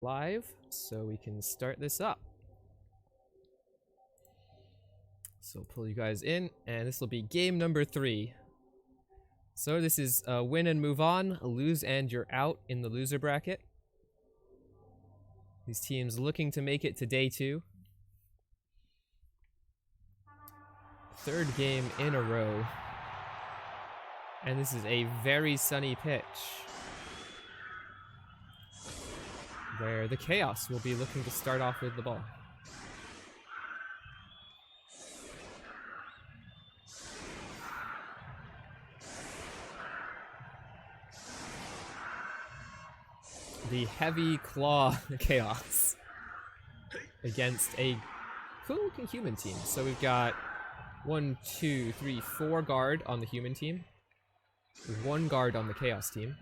live, so we can start this up. So pull you guys in, and this will be game number 3. So this is win and move on, lose and you're out in the loser bracket. These teams looking to make it to day 2. 3rd game in a row. And this is a very sunny pitch, where the Chaos will be looking to start off with the ball. The heavy claw Chaos against a cool-looking human team. So we've got 1, 2, 3, 4 guard on the human team, 1 guard on the Chaos team.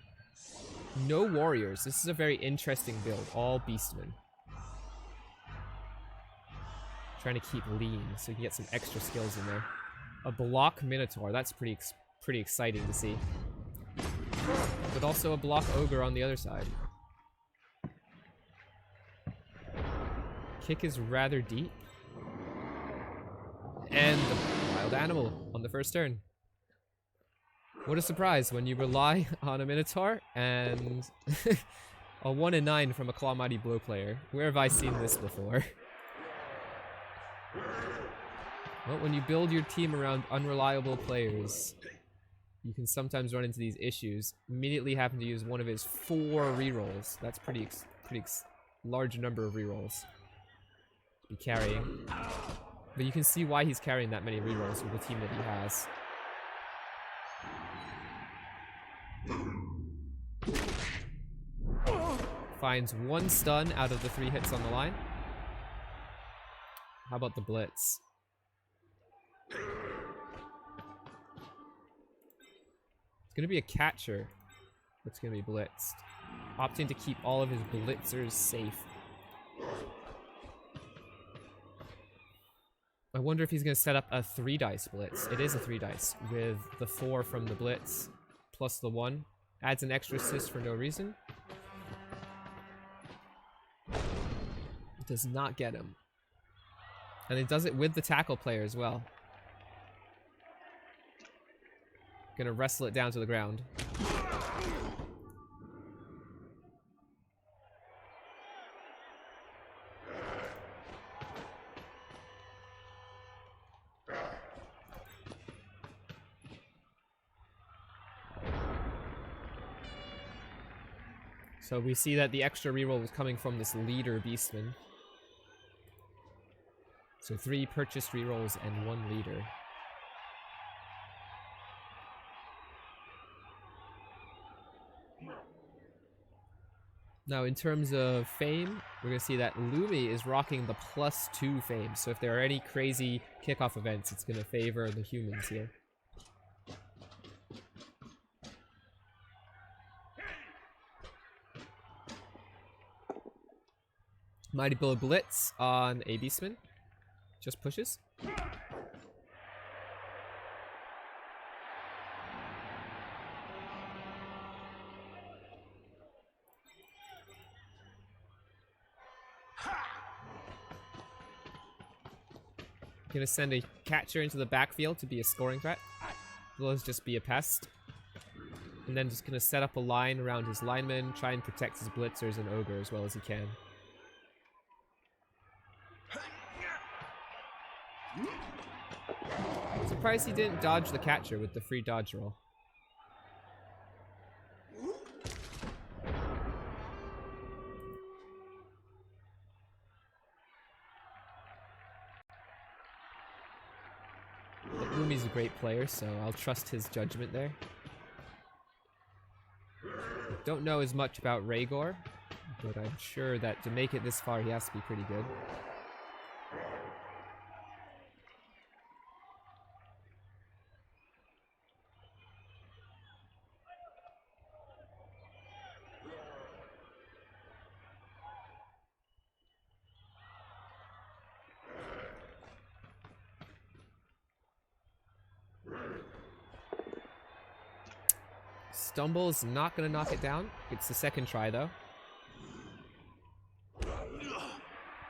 No warriors. This is a very interesting build. All beastmen. Trying to keep lean so you can get some extra skills in there. A block Minotaur. That's pretty exciting to see. But also a block Ogre on the other side. Kick is rather deep. And the wild animal on the first turn. What a surprise when you rely on a Minotaur and a 1 in 9 from a Claw Mighty Blow player. Where have I seen this before? Well, when you build your team around unreliable players, you can sometimes run into these issues. Immediately having to use one of his 4 rerolls. That's pretty large number of rerolls to be carrying. But you can see why he's carrying that many rerolls with the team that he has. Finds 1 stun out of the 3 hits on the line. How about the Blitz? It's gonna be a catcher that's gonna be blitzed. Opting to keep all of his blitzers safe. I wonder if he's gonna set up a 3-dice blitz. It is a 3-dice with the 4 from the Blitz plus the 1. Adds an extra assist for no reason. It does not get him. And it does it with the tackle player as well. Gonna wrestle it down to the ground. So we see that the extra reroll was coming from this leader beastman. So 3 purchased rerolls and 1 leader. Now in terms of fame, we're going to see that Lumi is rocking the +2 fame. So if there are any crazy kickoff events, it's going to favor the humans here. Mighty Blow Blitz on a beastman. Just pushes. Gonna send a catcher into the backfield to be a scoring threat. Will just be a pest. And then just gonna set up a line around his linemen, try and protect his blitzers and ogre as well as he can. Surprised he didn't dodge the catcher with the free dodge roll. But Lumi's a great player, so I'll trust his judgment there. Don't know as much about Regor, but I'm sure that to make it this far he has to be pretty good. Stumble is not going to knock it down. It's the second try, though.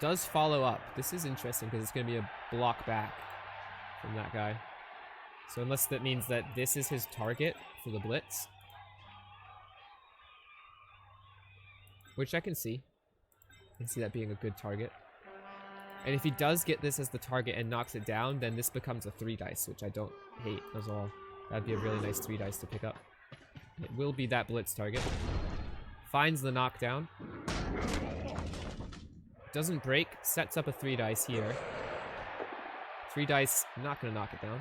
Does follow up. This is interesting because it's going to be a block back from that guy. So unless that means that this is his target for the Blitz. Which I can see. I can see that being a good target. And if he does get this as the target and knocks it down, then this becomes a 3 dice, which I don't hate as all. That'd be a really nice 3 dice to pick up. It will be that Blitz target. Finds the knockdown. Doesn't break, sets up a 3 dice here. 3 dice, not gonna knock it down.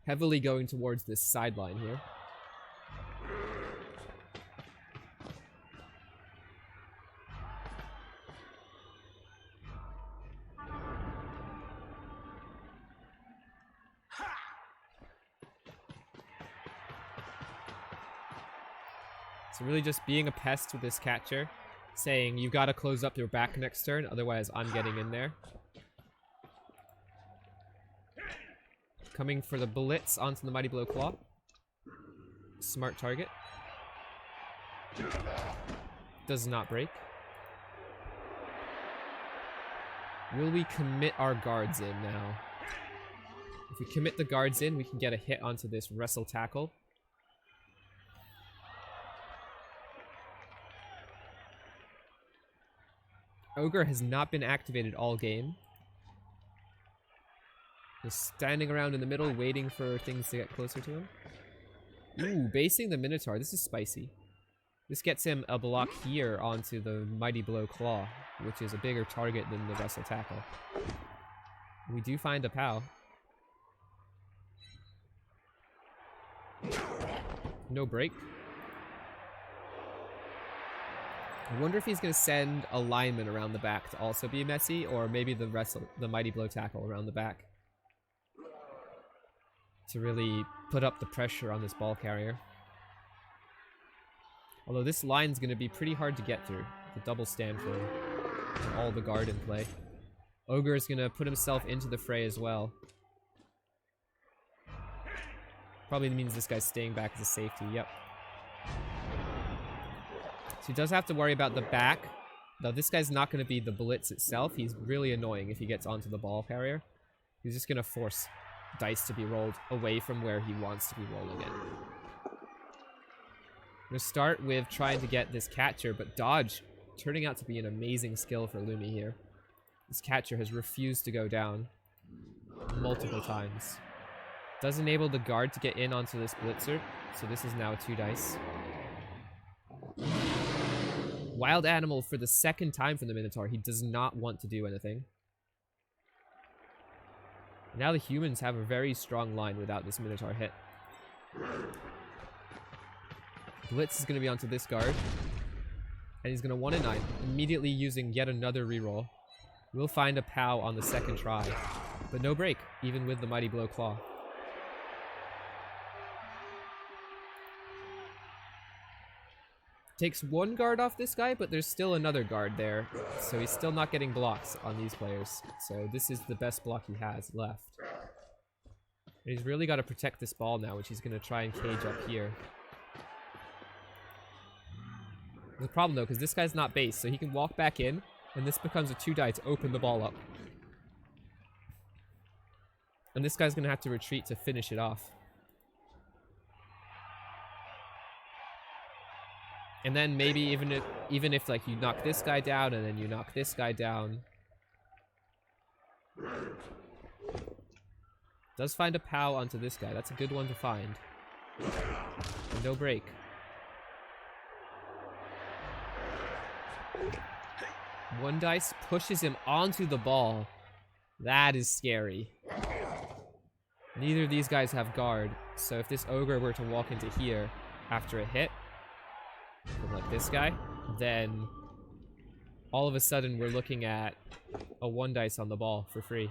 Heavily going towards this sideline here. So really just being a pest with this catcher, saying you gotta close up your back next turn, otherwise I'm getting in there. Coming for the Blitz onto the Mighty Blow Claw. Smart target. Does not break. Will we commit our guards in now? If we commit the guards in, we can get a hit onto this Wrestle Tackle. Ogre has not been activated all game. Just standing around in the middle, waiting for things to get closer to him. Ooh, basing the Minotaur. This is spicy. This gets him a block here onto the Mighty Blow Claw, which is a bigger target than the Wrestle Tackle. We do find a POW. No break. I wonder if he's going to send a lineman around the back to also be messy, or maybe the Mighty Blow Tackle around the back to really put up the pressure on this ball carrier. Although this line's going to be pretty hard to get through. The double stand for him. And all the guard in play. Ogre is going to put himself into the fray as well. Probably means this guy's staying back as a safety, yep. So he does have to worry about the back. Though this guy's not going to be the Blitz itself. He's really annoying if he gets onto the ball carrier. He's just going to force dice to be rolled away from where he wants to be rolling it. I'm going to start with trying to get this catcher, but dodge turning out to be an amazing skill for Lumi here. This catcher has refused to go down multiple times. Does enable the guard to get in onto this blitzer, so this is now 2 dice. Wild Animal for the second time from the Minotaur. He does not want to do anything. Now the humans have a very strong line without this Minotaur hit. Blitz is going to be onto this guard. And he's going to 1 in 9, immediately using yet another reroll. We'll find a POW on the second try. But no break, even with the Mighty Blow Claw. Takes 1 guard off this guy, but there's still another guard there. So he's still not getting blocks on these players. So this is the best block he has left. And he's really got to protect this ball now, which he's going to try and cage up here. There's a problem though, because this guy's not base, so he can walk back in, and this becomes a 2 die to open the ball up. And this guy's going to have to retreat to finish it off. And then maybe even if like you knock this guy down and then you knock this guy down. Does find a POW onto this guy. That's a good one to find. And no break. One dice pushes him onto the ball. That is scary. Neither of these guys have guard, so if this ogre were to walk into here after a hit, from like this guy, then all of a sudden we're looking at a 1 dice on the ball for free.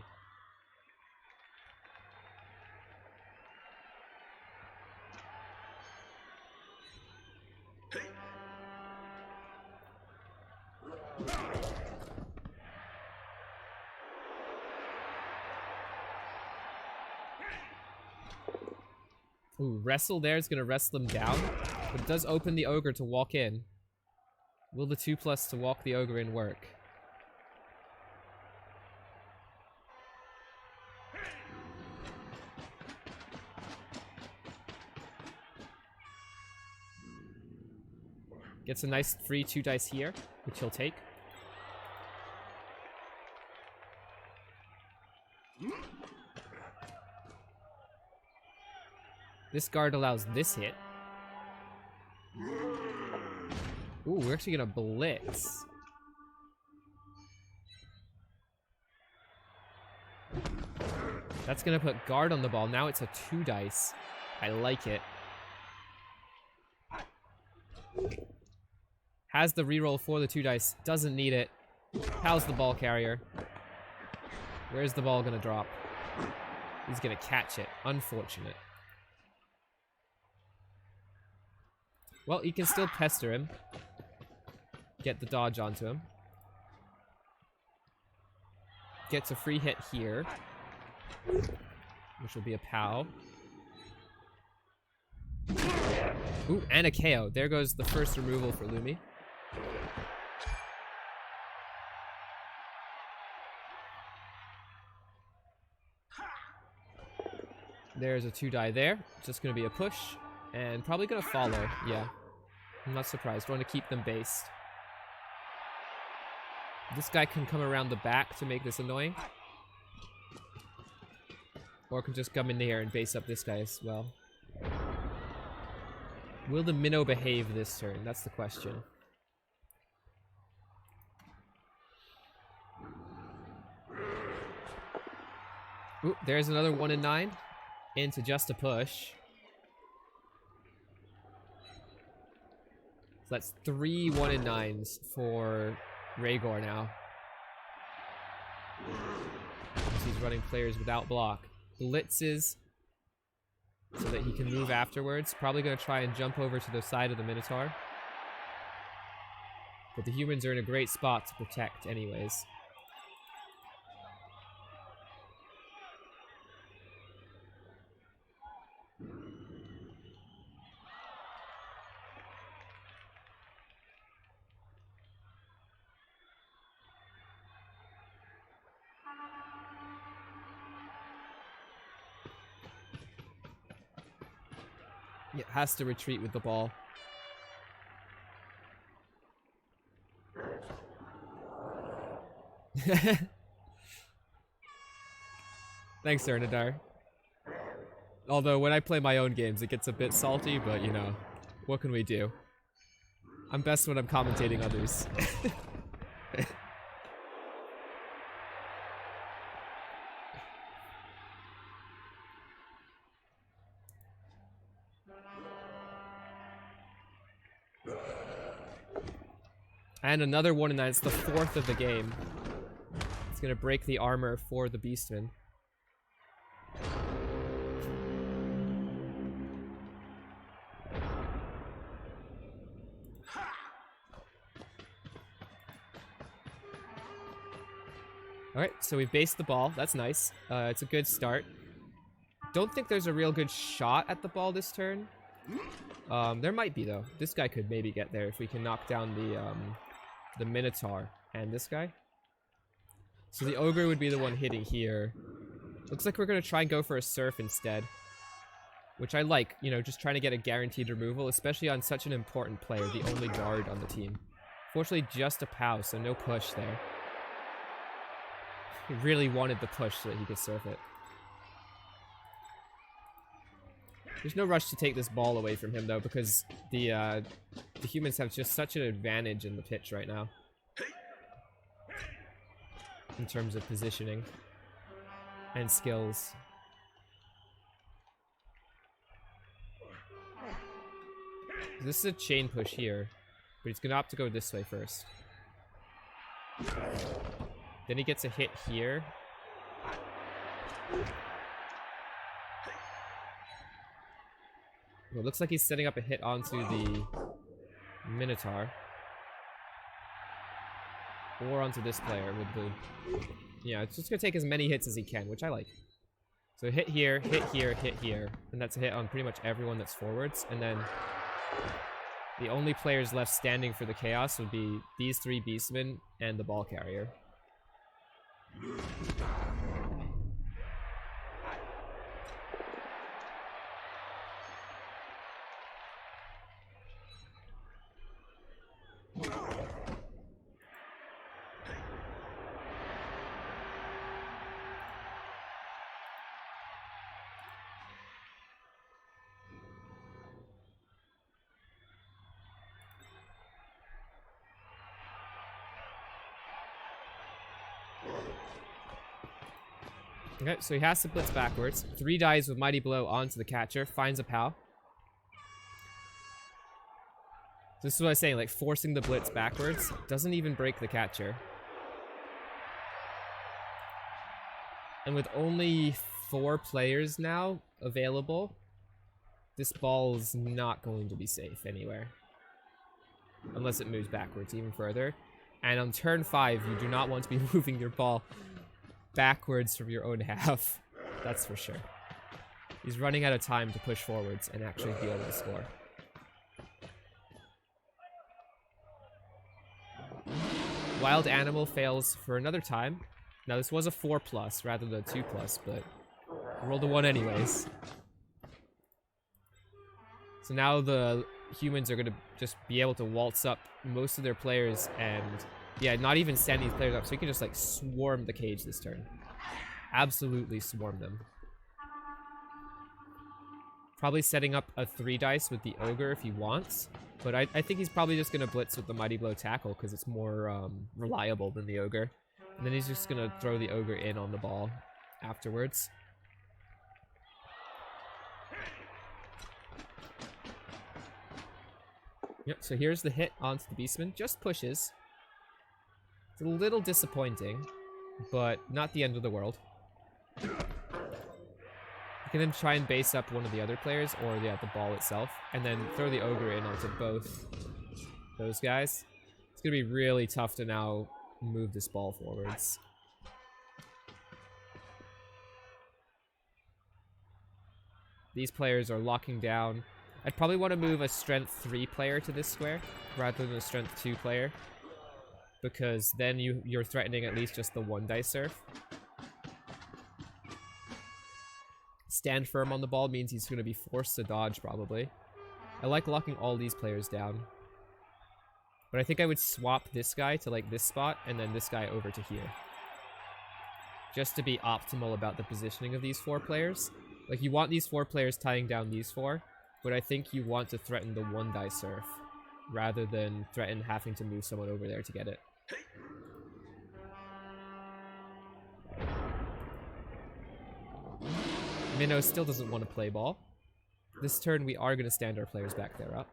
Ooh, wrestle there is going to wrestle him down. But it does open the ogre to walk in. Will the 2+ to walk the ogre in work? Gets a nice free 2 dice here, which he'll take. This guard allows this hit. Ooh, we're actually gonna blitz. That's gonna put guard on the ball. Now it's a 2 dice. I like it. Has the reroll for the 2 dice. Doesn't need it. How's the ball carrier? Where's the ball gonna drop? He's gonna catch it. Unfortunate. Well, you can still pester him. Get the dodge onto him. Gets a free hit here. Which will be a POW. Ooh, and a KO. There goes the first removal for Lumi. There's a 2 die there. Just gonna be a push. And probably gonna follow. Yeah. I'm not surprised. Want to keep them based. This guy can come around the back to make this annoying. Or can just come in here and base up this guy as well. Will the minnow behave this turn? That's the question. Ooh, there's another 1 in 9. Into just a push. So that's 3 1 in 9s for Regor now. He's running players without block. Blitzes so that he can move afterwards. Probably going to try and jump over to the side of the Minotaur. But the humans are in a great spot to protect anyways. It has to retreat with the ball. Thanks, Ernadar. Although, when I play my own games, it gets a bit salty, but, you know, what can we do? I'm best when I'm commentating others. And another 1 in 9. It's the 4th of the game. It's gonna break the armor for the Beastman. Alright, so we've based the ball. That's nice. It's a good start. Don't think there's a real good shot at the ball this turn. There might be, though. This guy could maybe get there if we can knock down the Minotaur and this guy. So the Ogre would be the one hitting here. Looks like we're going to try and go for a Surf instead. Which I like, you know, just trying to get a guaranteed removal, especially on such an important player, the only guard on the team. Fortunately, just a POW, so no push there. He really wanted the push so that he could surf it. There's no rush to take this ball away from him, though, because the humans have just such an advantage in the pitch right now. In terms of positioning. And skills. This is a chain push here, but he's gonna opt to go this way first. Then he gets a hit here. Well, it looks like he's setting up a hit onto the Minotaur. Or onto this player with the... Yeah, it's just gonna take as many hits as he can, which I like. So So hit here, hit here, hit here. And that's a hit on pretty much everyone that's forwards. And then the only players left standing for the chaos would be these 3 beastmen and the ball carrier. Okay, so he has to blitz backwards. 3 dies with Mighty Blow onto the catcher. Finds a POW. This is what I was saying, like forcing the blitz backwards doesn't even break the catcher. And with only 4 players now available, this ball's not going to be safe anywhere. Unless it moves backwards even further. And on turn 5, you do not want to be moving your ball backwards from your own half. That's for sure. He's running out of time to push forwards and actually be able to score. Wild Animal fails for another time. Now this was a 4+ rather than a 2+, but I rolled a 1 anyways. So now the humans are going to just be able to waltz up most of their players and, yeah, not even stand these players up. So you can just, like, swarm the cage this turn. Absolutely swarm them. Probably setting up a 3 dice with the Ogre if he wants. But I think he's probably just going to blitz with the Mighty Blow tackle because it's more reliable than the Ogre. And then he's just going to throw the Ogre in on the ball afterwards. Yep, so here's the hit onto the Beastman. Just pushes. It's a little disappointing, but not the end of the world. You can then try and base up one of the other players, or yeah, the ball itself, and then throw the Ogre in onto both those guys. It's going to be really tough to now move this ball forwards. These players are locking down. I'd probably want to move a strength 3 player to this square rather than a strength 2 player, because then you're threatening at least just the 1 dice surf. Stand firm on the ball means he's going to be forced to dodge probably. I like locking all these players down, but I think I would swap this guy to like this spot and then this guy over to here, just to be optimal about the positioning of these 4 players. Like, you want these 4 players tying down these 4, but I think you want to threaten the 1 die surf rather than threaten having to move someone over there to get it. Minnow still doesn't want to play ball. This turn we are going to stand our players back there up.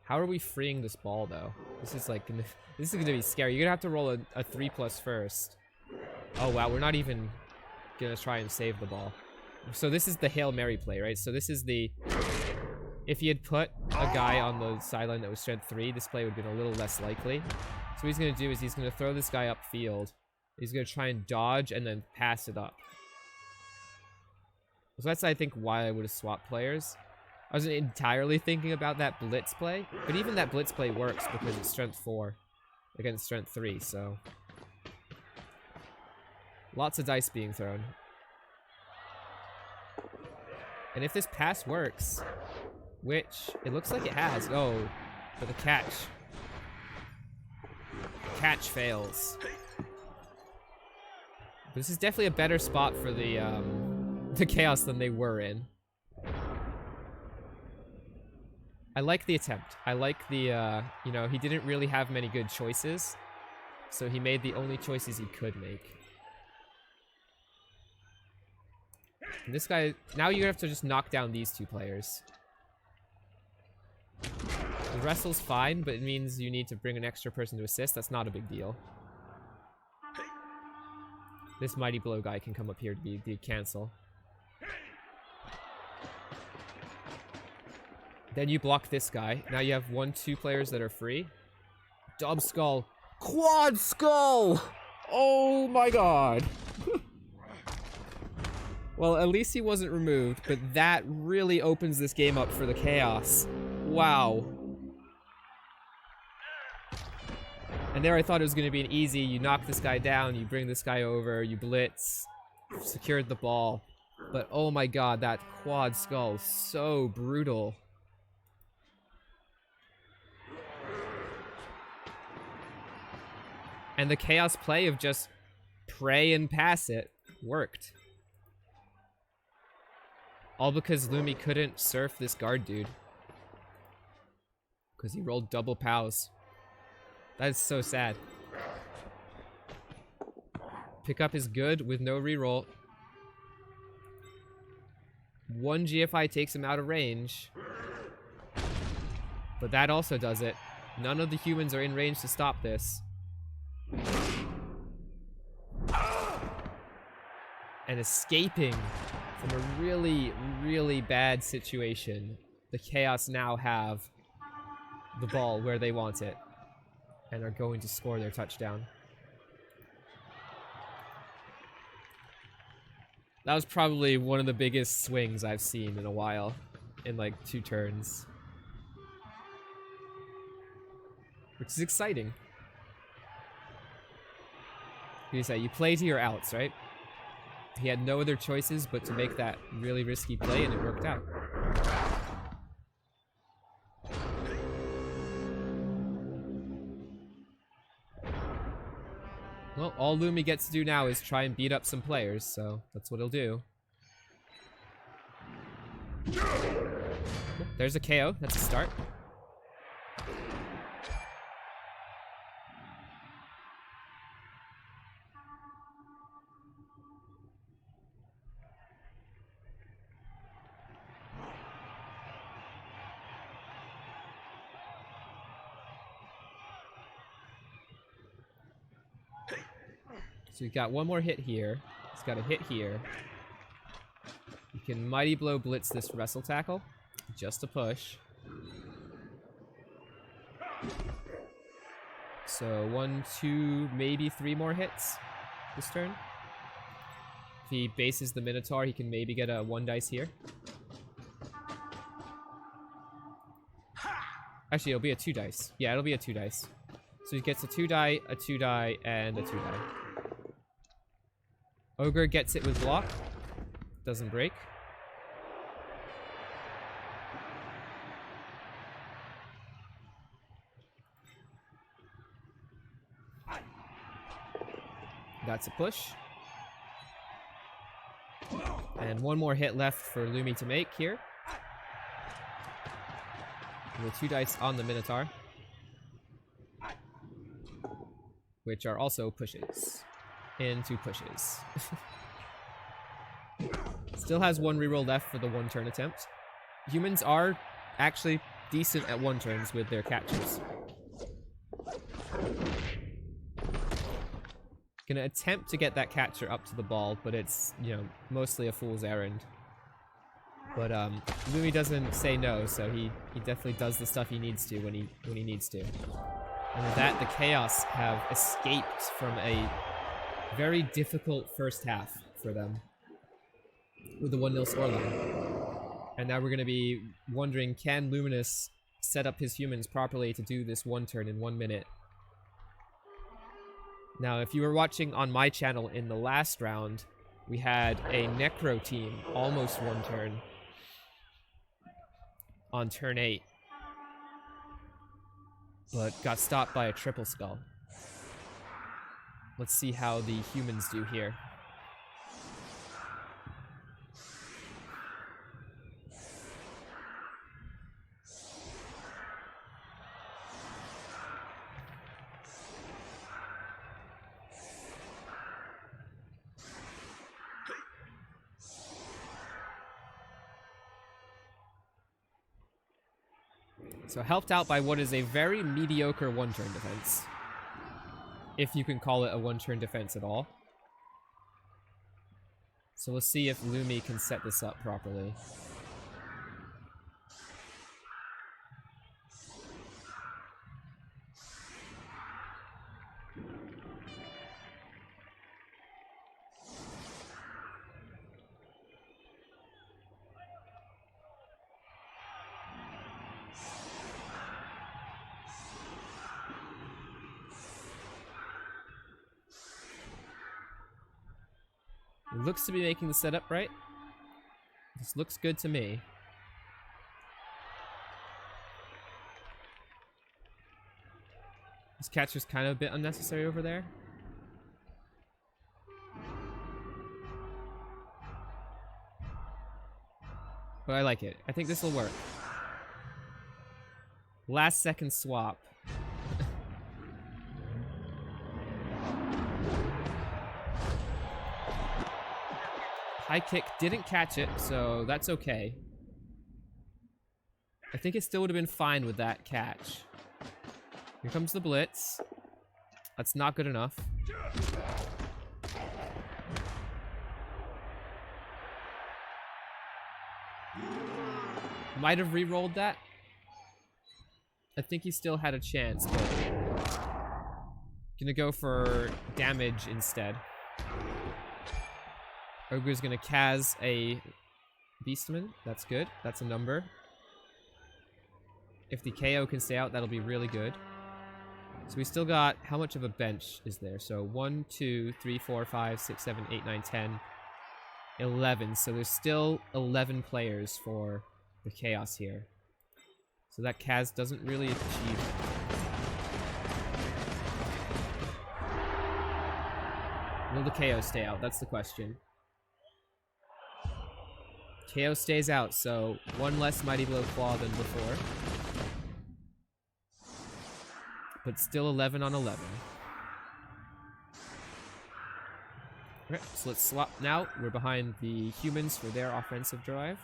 How are we freeing this ball though? This is like this is gonna be scary. You're gonna have to roll a 3+ first. Oh wow, we're not even gonna try and save the ball. So this is the Hail Mary play, right? So this is the, if he had put a guy on the sideline that was strength 3, this play would have been a little less likely. So what he's gonna do is he's gonna throw this guy upfield. He's gonna try and dodge and then pass it up. So that's, I think, why I would have swapped players. I wasn't entirely thinking about that blitz play, but even that blitz play works because it's strength 4 against strength 3, so lots of dice being thrown. And if this pass works, which it looks like it has, oh, but the catch fails. This is definitely a better spot for the chaos than they were in. I like the attempt. I like the, you know, he didn't really have many good choices, so he made the only choices he could make. And this guy, now you have to just knock down these 2 players. The wrestle's fine, but it means you need to bring an extra person to assist. That's not a big deal. This Mighty Blow guy can come up here to be cancel. Then you block this guy. Now you have 1, 2 players that are free. Dub skull. Quad skull! Oh my god. Well, at least he wasn't removed, but that really opens this game up for the chaos. Wow. And there I thought it was going to be an easy, you knock this guy down, you bring this guy over, you blitz, secured the ball. But oh my god, that quad skull, so brutal. And the chaos play of just pray and pass it worked. All because Lumi couldn't surf this guard dude. Because he rolled double pows. That is so sad. Pick up is good with no reroll. One GFI takes him out of range. But that also does it. None of the humans are in range to stop this. And escaping from a really, really bad situation, the Chaos now have the ball where they want it and are going to score their touchdown. That was probably one of the biggest swings I've seen in a while, in like 2 turns. Which is exciting. You say, you play to your outs, right? He had no other choices but to make that really risky play, and it worked out. Well, all Lumi gets to do now is try and beat up some players, so that's what he'll do. There's a KO. That's a start. So he's got one more hit here. He's got a hit here. You can Mighty Blow Blitz this Wrestle Tackle. Just a push. So 1, 2, maybe 3 more hits this turn. If he bases the Minotaur, he can maybe get a 1 dice here. Actually, it'll be a 2 dice. Yeah, it'll be a 2 dice. So he gets a 2 die, a 2 die, and a 2 die. Ogre gets it with block. Doesn't break. That's a push. And 1 more hit left for Lumi to make here. With 2 dice on the Minotaur. Which are also pushes. Into pushes. Still has 1 reroll left for the 1 turn attempt. Humans are actually decent at 1 turns with their catches. Gonna attempt to get that catcher up to the ball, but it's, you know, mostly a fool's errand. But Lumi doesn't say no, so he definitely does the stuff he needs to when he needs to. And with that, the Chaos have escaped from a very difficult first half for them with the 1-0 scoreline. And now we're going to be wondering, can Luminous set up his humans properly to do this 1 turn in 1 minute? Now, if you were watching on my channel in the last round, we had a Necro team almost 1 turn on turn 8, but got stopped by a triple skull. Let's see how the humans do here. So helped out by what is a very mediocre 1-turn defense. If you can call it a 1-turn defense at all. So let's see if Lumi can set this up properly. It looks to be making the setup right. This looks good to me. This catcher's kind of a bit unnecessary over there. But I like it. I think this will work. Last second swap. High kick didn't catch it, so that's okay. I think it still would have been fine with that catch. Here comes the blitz. That's not good enough. Might have re-rolled that. I think he still had a chance, but gonna go for damage instead. Ogre's gonna Kaz a Beastman. That's good. That's a number. If the KO can stay out, that'll be really good. So we still got, how much of a bench is there? So 1, 2, 3, 4, 5, 6, 7, 8, 9, 10, 11. So there's still 11 players for the Chaos here. So that Kaz doesn't really achieve it. Will the KO stay out? That's the question. KO stays out, so one less Mighty Blow Claw than before. But still 11 on 11. Okay, so let's swap now. We're behind the humans for their offensive drive.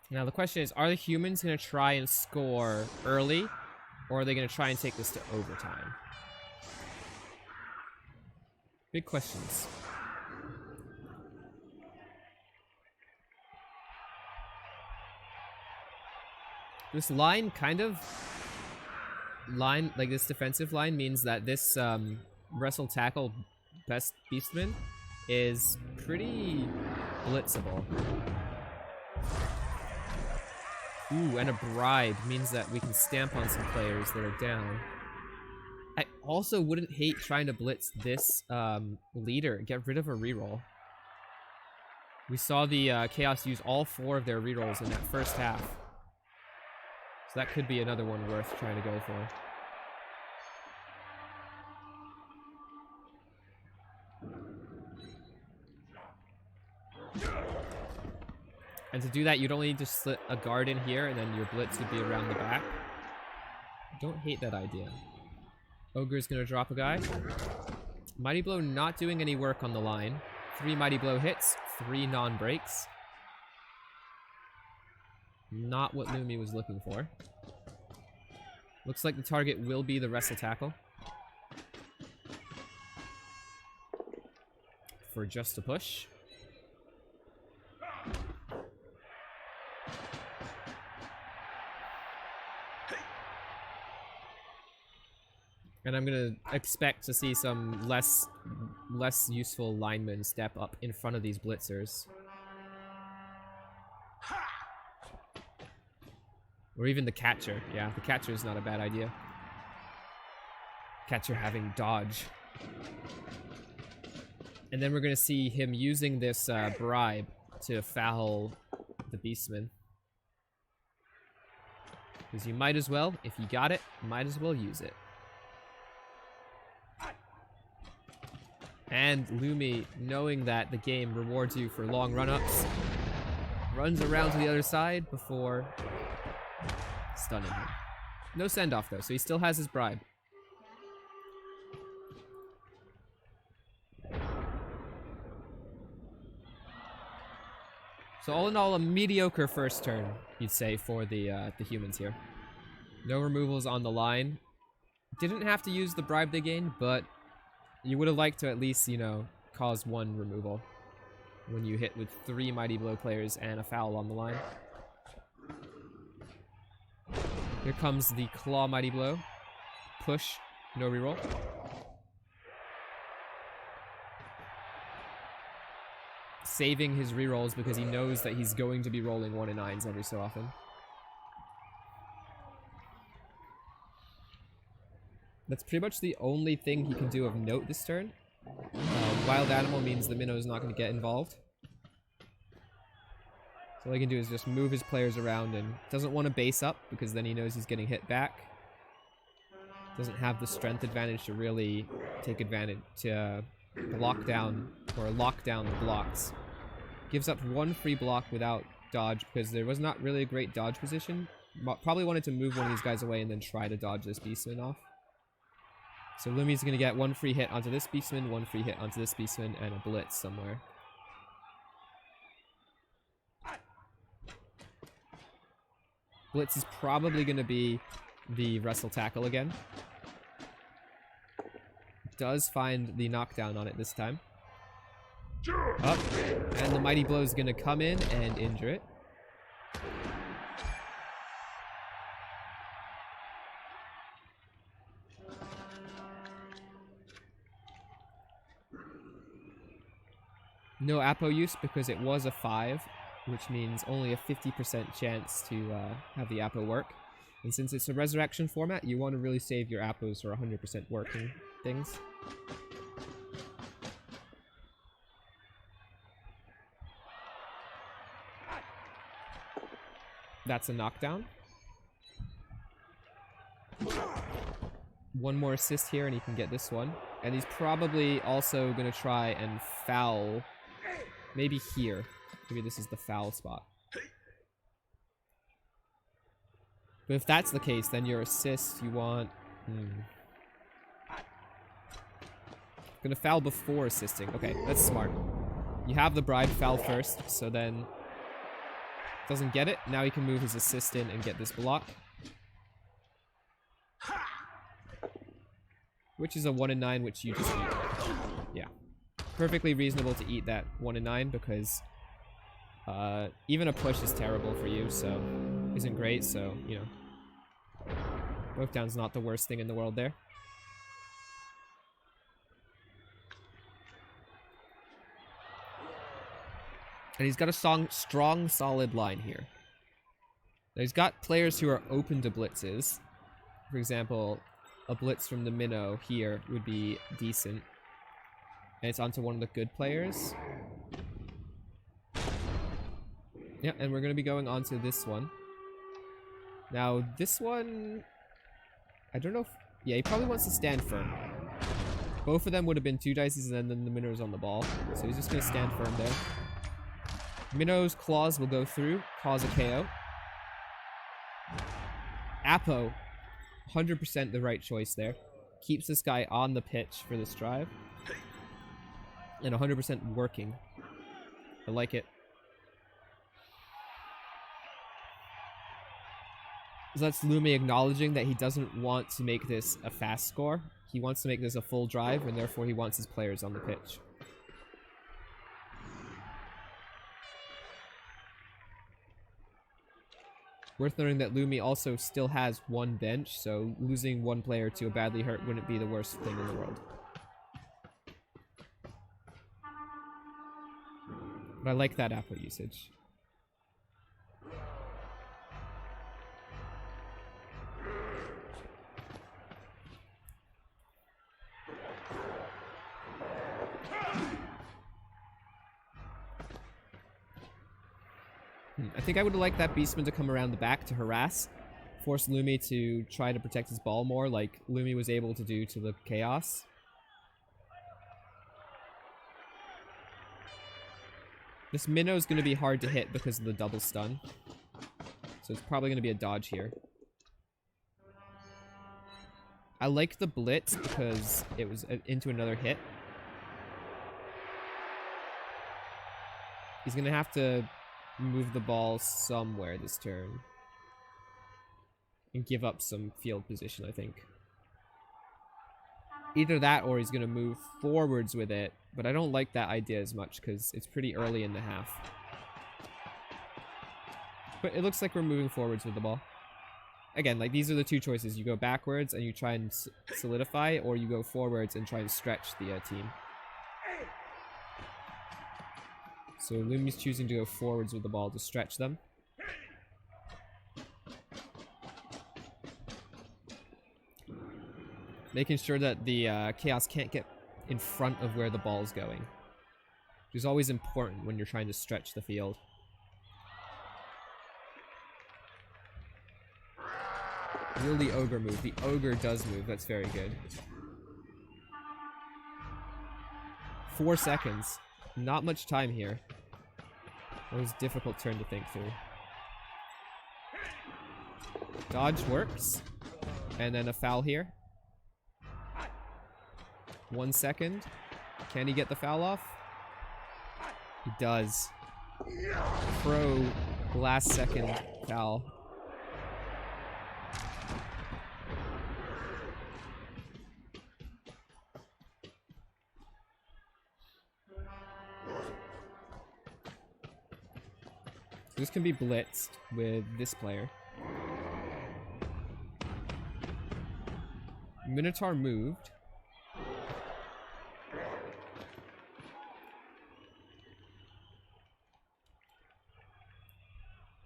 Now the question is, are the humans going to try and score early, or are they going to try and take this to overtime? Big questions. This line kind of... like this defensive line means that this wrestle tackle best beastman is pretty blitzable. Ooh, and a bribe means that we can stamp on some players that are down. I also wouldn't hate trying to blitz this leader. Get rid of a reroll. We saw the Chaos use all 4 of their rerolls in that first half. So that could be another one worth trying to go for. And to do that, you'd only need to slit a guard in here, and then your blitz would be around the back. Don't hate that idea. Ogre's gonna drop a guy. Mighty Blow not doing any work on the line. 3 Mighty Blow hits, 3 non-breaks. Not what Lumi was looking for. Looks like the target will be the wrestle tackle. For just a push. And I'm gonna expect to see some less useful linemen step up in front of these blitzers. Or even the catcher. Yeah, the catcher is not a bad idea. Catcher having dodge. And then we're gonna see him using this bribe to foul the Beastman. Because you might as well, if you got it, might as well use it. And Lumi, knowing that the game rewards you for long run-ups, runs around to the other side before stunning him. No send-off though, so he still has his bribe. So all in all, a mediocre first turn, you'd say, for the humans here. No removals on the line. Didn't have to use the bribe they gained, but you would have liked to at least, you know, cause one removal when you hit with 3 Mighty Blow players and a foul on the line. Here comes the Claw Mighty Blow. Push, no reroll. Saving his rerolls because he knows that he's going to be rolling 1 and 9s every so often. That's pretty much the only thing he can do of note this turn. Wild Animal means the Minnow's not going to get involved. So all he can do is just move his players around and doesn't want to base up because then he knows he's getting hit back. Doesn't have the strength advantage to really take advantage to block down or lock down the blocks. Gives up 1 free block without dodge because there was not really a great dodge position. Probably wanted to move one of these guys away and then try to dodge this Beastman off. So Lumi's going to get 1 free hit onto this Beastman, 1 free hit onto this Beastman, and a Blitz somewhere. Blitz is probably going to be the Wrestle Tackle again. Does find the knockdown on it this time. Up, and the Mighty Blow is going to come in and injure it. No Apo use because it was a 5, which means only a 50% chance to have the Apo work. And since it's a resurrection format, you want to really save your Apos for 100% working things. That's a knockdown. 1 more assist here and he can get this one. And he's probably also going to try and foul. Maybe here. Maybe this is the foul spot. But if that's the case, then your assist you want... Gonna foul before assisting. Okay, that's smart. You have the bribe foul first, so then... Doesn't get it. Now he can move his assist in and get this block. Which is a 1 and 9, which you just eat. Yeah. Perfectly reasonable to eat that 1 and 9 because even a push is terrible for you, so isn't great, so, you know. Both down's not the worst thing in the world there. And he's got a strong, solid line here. Now he's got players who are open to blitzes. For example, a blitz from the Minnow here would be decent. And it's onto one of the good players. Yeah, and we're going to be going on to this one. Now, this one... I don't know if... Yeah, he probably wants to stand firm. Both of them would have been 2 dices and then the Minnow's on the ball. So he's just going to stand firm there. Minnow's claws will go through, cause a KO. Apo, 100% the right choice there. Keeps this guy on the pitch for this drive. And 100% working. I like it. So that's Lumi acknowledging that he doesn't want to make this a fast score. He wants to make this a full drive, and therefore he wants his players on the pitch. Worth noting that Lumi also still has 1 bench, so losing 1 player to a badly hurt wouldn't be the worst thing in the world. But I like that Apo usage. I think I would have liked that Beastman to come around the back to harass. Force Lumi to try to protect his ball more, like Lumi was able to do to the Chaos. This Minnow's going to be hard to hit because of the double stun. So it's probably going to be a dodge here. I like the Blitz because it was into another hit. He's going to have to move the ball somewhere this turn. and give up some field position, I think. Either that or he's going to move forwards with it, but I don't like that idea as much because it's pretty early in the half. But it looks like we're moving forwards with the ball. Again, like, these are the two choices. You go backwards and you try and solidify, or you go forwards and try and stretch the team. So Lumi's choosing to go forwards with the ball to stretch them. Making sure that the Chaos can't get in front of where the ball's going. Which is always important when you're trying to stretch the field. Will the Ogre move? The Ogre does move. That's very good. 4 seconds. Not much time here. That was a difficult turn to think through. Dodge works. And then a foul here. 1 second. Can he get the foul off? He does. Pro last second foul. This can be blitzed with this player. Minotaur moved.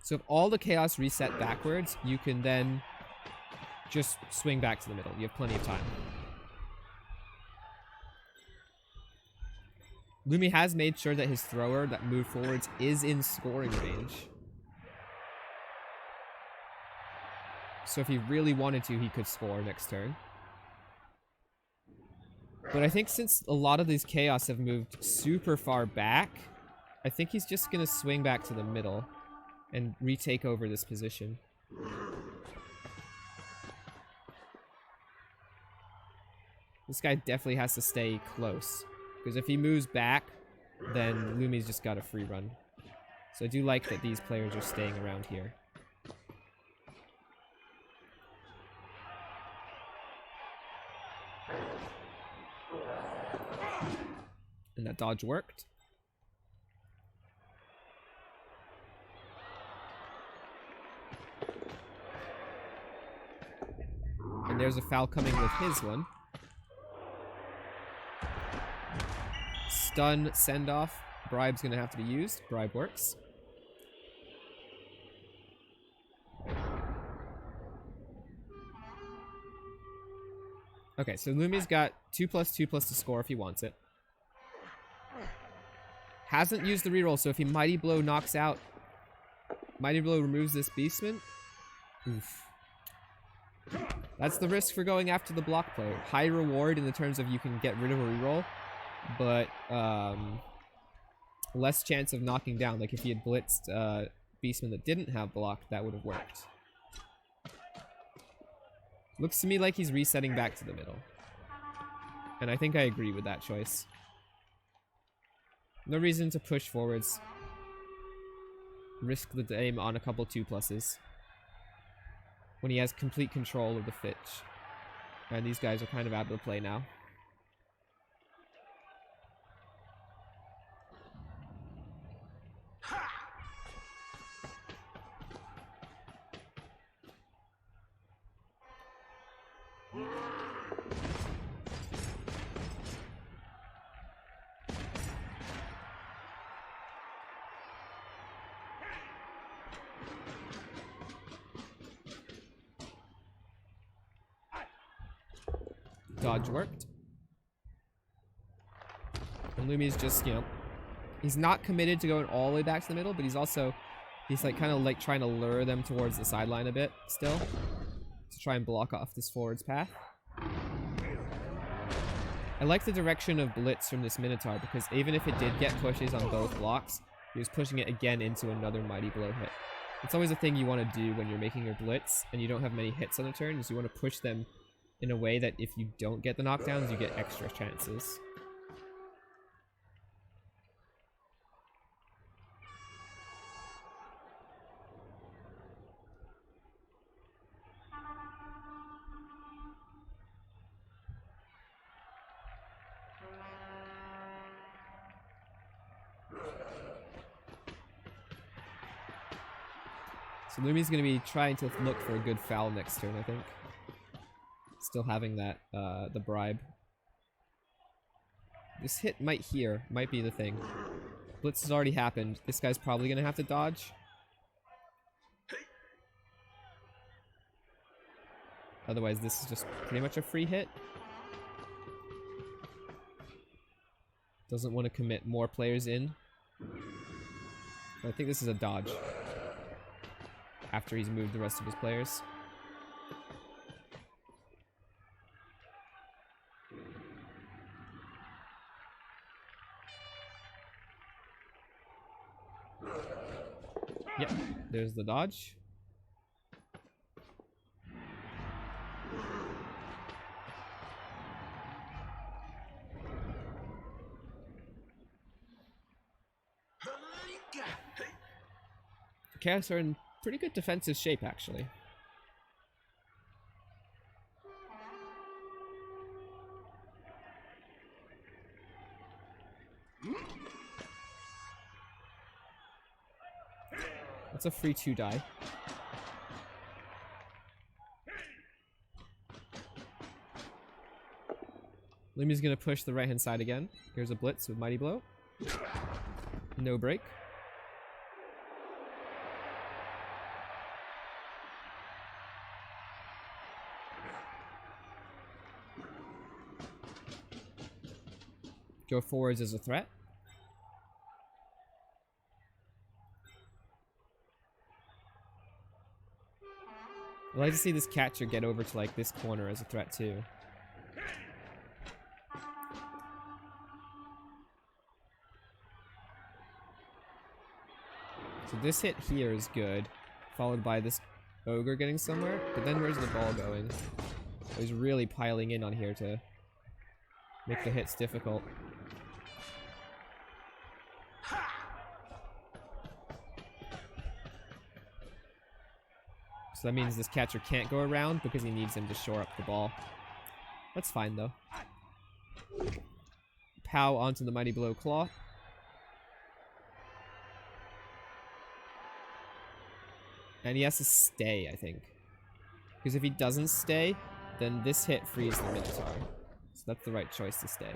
So if all the Chaos reset backwards, you can then just swing back to the middle. You have plenty of time. Lumi has made sure that his thrower that moved forwards is in scoring range. So if he really wanted to, he could score next turn. But I think since a lot of these Chaos have moved super far back, I think he's just going to swing back to the middle and retake over this position. This guy definitely has to stay close. Because if he moves back, then Lumi's just got a free run. So I do like that these players are staying around here. And that dodge worked. And there's a foul coming with his one. Stun, send off. Bribe's gonna have to be used. Bribe works. Okay, so Lumi's got 2+2+ to score if he wants it. Hasn't used the reroll, so if he Mighty Blow knocks out... Mighty Blow removes this Beastman. Oof. That's the risk for going after the block player. High reward in the terms of you can get rid of a reroll, but less chance of knocking down. Like if he had blitzed Beastman that didn't have block, that would have worked. Looks to me like he's resetting back to the middle. And I think I agree with that choice. No reason to push forwards. Risk the aim on a couple 2+s. When he has complete control of the Fitch. And these guys are kind of out of the play now. Dodge worked. And Lumi's just, you know, he's not committed to going all the way back to the middle, but he's like kind of like trying to lure them towards the sideline a bit still to try and block off this forwards path. I like the direction of Blitz from this Minotaur because even if it did get pushes on both blocks, he was pushing it again into another Mighty Blow hit. It's always a thing you want to do when you're making your Blitz and you don't have many hits on the turn, is you want to push them in a way that if you don't get the knockdowns, you get extra chances. So Lumi's going to be trying to look for a good foul next turn, I think. Still having that, the bribe. This hit might be the thing. Blitz has already happened. This guy's probably going to have to dodge. Otherwise, this is just pretty much a free hit. Doesn't want to commit more players in. But I think this is a dodge. After he's moved the rest of his players. Yep, there's the dodge. Chaos are in pretty good defensive shape, actually. That's a free 2 die. Lumi's gonna push the right-hand side again. Here's a Blitz with Mighty Blow. No break. Go forwards as a threat. I'd like to see this catcher get over to like this corner as a threat too. So this hit here is good, followed by this ogre getting somewhere, but then where's the ball going? He's really piling in on here to make the hits difficult. So that means this catcher can't go around because he needs him to shore up the ball. That's fine though. Pow onto the Mighty Blow Claw. And he has to stay, I think. Because if he doesn't stay, then this hit frees the Minotaur. So that's the right choice to stay.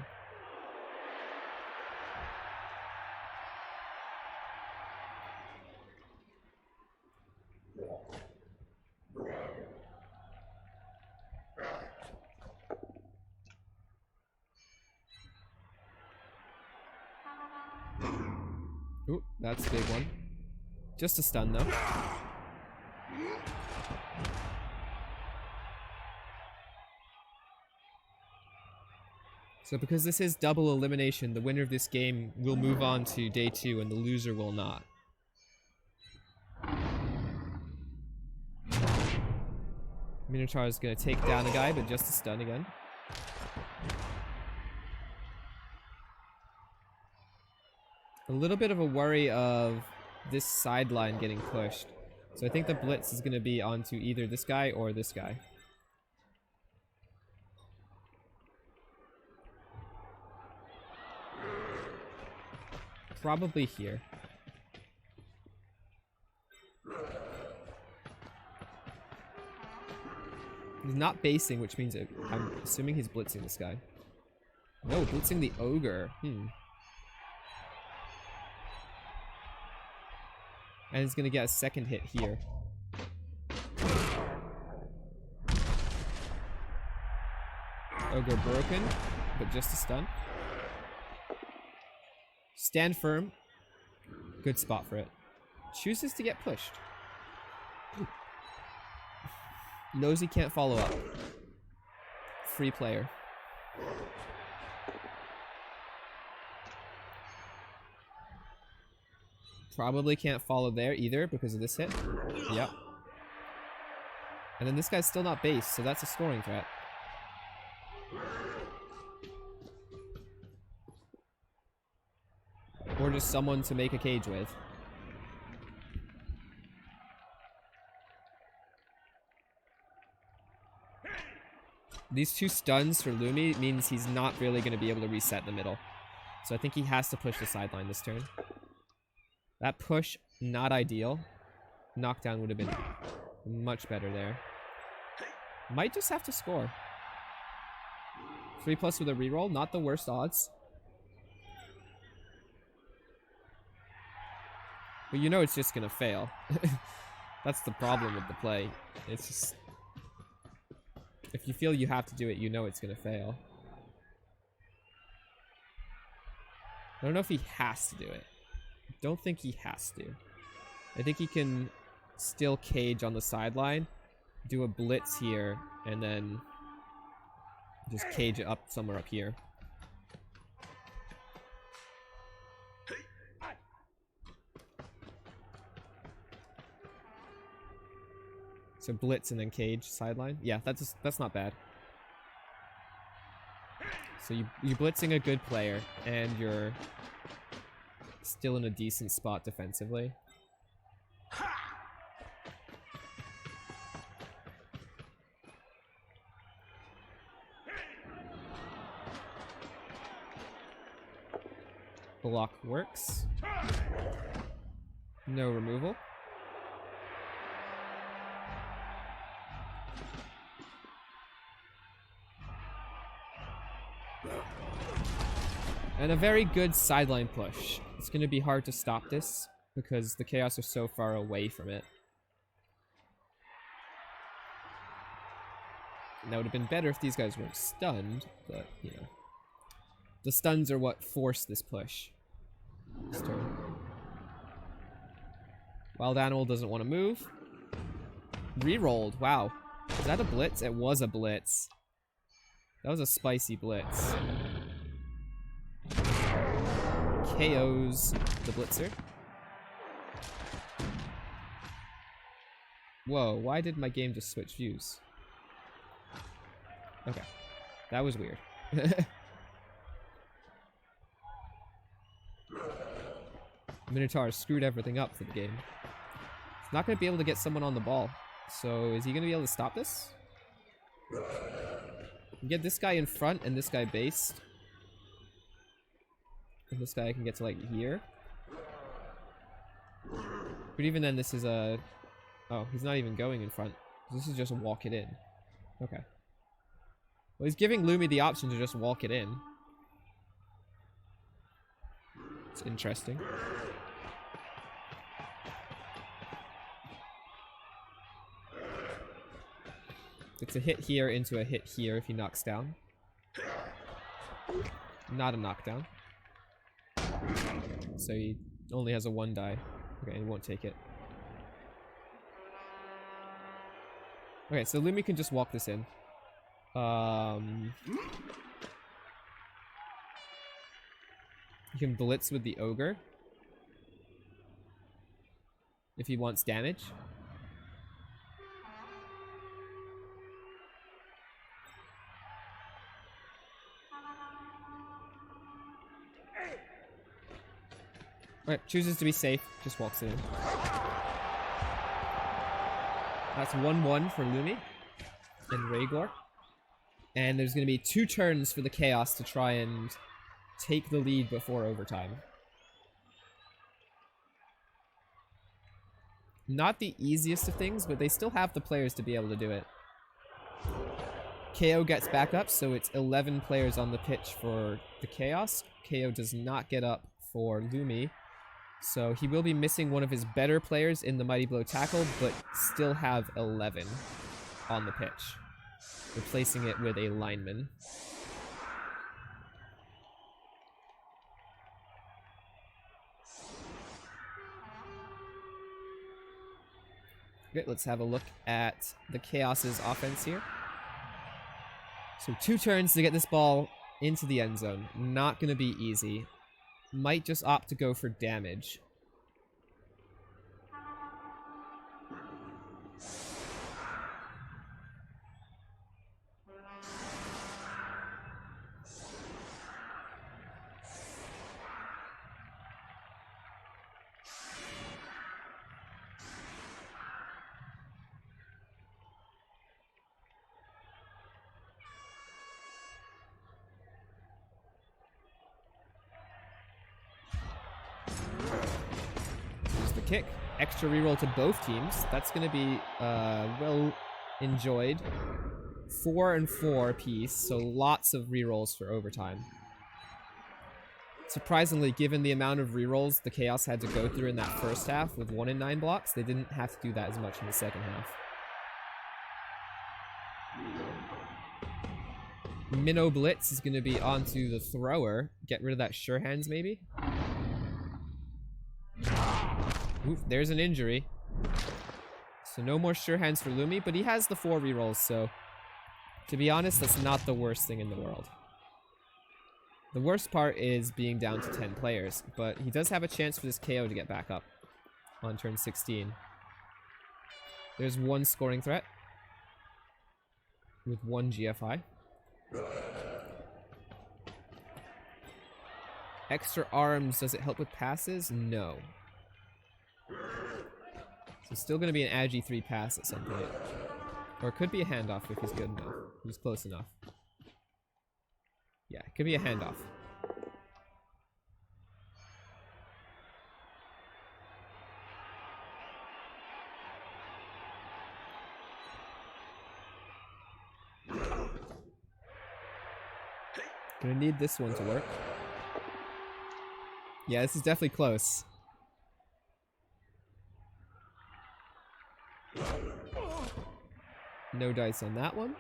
Ooh, that's a big one. Just a stun though. So because this is double elimination, the winner of this game will move on to day 2 and the loser will not. Minotaur is going to take down a guy, but just a stun again. A little bit of a worry of this sideline getting pushed. So I think the Blitz is going to be onto either this guy or this guy. Probably here. He's not basing, which means I'm assuming he's blitzing this guy. No, blitzing the ogre. And he's gonna get a second hit here. Ogre broken, but just a stun. Stand firm. Good spot for it. Chooses to get pushed. Knows he can't follow up. Free player. Probably can't follow there either because of this hit. Yep. And then this guy's still not base, so that's a scoring threat. Or just someone to make a cage with. These 2 stuns for Lumi means he's not really going to be able to reset in the middle. So I think he has to push the sideline this turn. That push, not ideal. knockdown would have been much better there. Might just have to score. 3+ with a reroll, not the worst odds. But you know it's just gonna fail. That's the problem with the play. It's just... if you feel you have to do it, you know it's gonna fail. I don't know if he has to do it. I don't think he has to. I think he can still cage on the sideline, do a blitz here, and then just cage it up somewhere up here. So blitz and then cage sideline. Yeah, that's not bad. So you're blitzing a good player, and you're still in a decent spot defensively. Block works. No removal. And a very good sideline push. It's going to be hard to stop this because the Chaos are so far away from it. And that would have been better if these guys weren't stunned, but, you know. The stuns are what forced this push. This turn. Wild Animal doesn't want to move. Rerolled. Wow. Is that a blitz? It was a blitz. That was a spicy blitz. KOs the blitzer. Whoa, why did my game just switch views? Okay. That was weird. Minotaur screwed everything up for the game. He's not going to be able to get someone on the ball. So is he going to be able to stop this? Get this guy in front and this guy based. And this guy can get to like here. But even then this is a... oh, he's not even going in front. This is just walk it in. Okay. Well, he's giving Lumi the option to just walk it in. It's interesting. It's a hit here into a hit here if he knocks down. Not a knockdown. So he only has a 1 die. Okay, he won't take it. Okay, so Lumi can just walk this in. He can blitz with the ogre. If he wants damage. Alright, chooses to be safe, just walks it in. That's 1-1 for Lumi and Regor. And there's going to be 2 turns for the Chaos to try and take the lead before overtime. Not the easiest of things, but they still have the players to be able to do it. KO gets back up, so it's 11 players on the pitch for the Chaos. KO does not get up for Lumi. So he will be missing one of his better players in the Mighty Blow tackle, but still have 11 on the pitch. Replacing it with a lineman. Okay, let's have a look at the Chaos's offense here. So 2 turns to get this ball into the end zone. Not going to be easy. Might just opt to go for damage. Kick. extra reroll to both teams. That's going to be well enjoyed. 4 and 4 apiece, so lots of rerolls for overtime. Surprisingly, given the amount of rerolls the Chaos had to go through in that first half with 1 in 9 blocks, they didn't have to do that as much in the second half. Minnow Blitz is going to be onto the thrower. Get rid of that sure hands, maybe? Oof, there's an injury. So no more sure hands for Lumi, but he has the 4 rerolls, so to be honest, that's not the worst thing in the world. The worst part is being down to 10 players, but he does have a chance for this KO to get back up on turn 16. There's 1 scoring threat with 1 GFI. Extra arms, does it help with passes? No. So still going to be an Agi 3 pass at some point. Or it could be a handoff if he's good enough. He's close enough. Yeah, it could be a handoff. Gonna need this one to work. Yeah, this is definitely close. No dice on that one.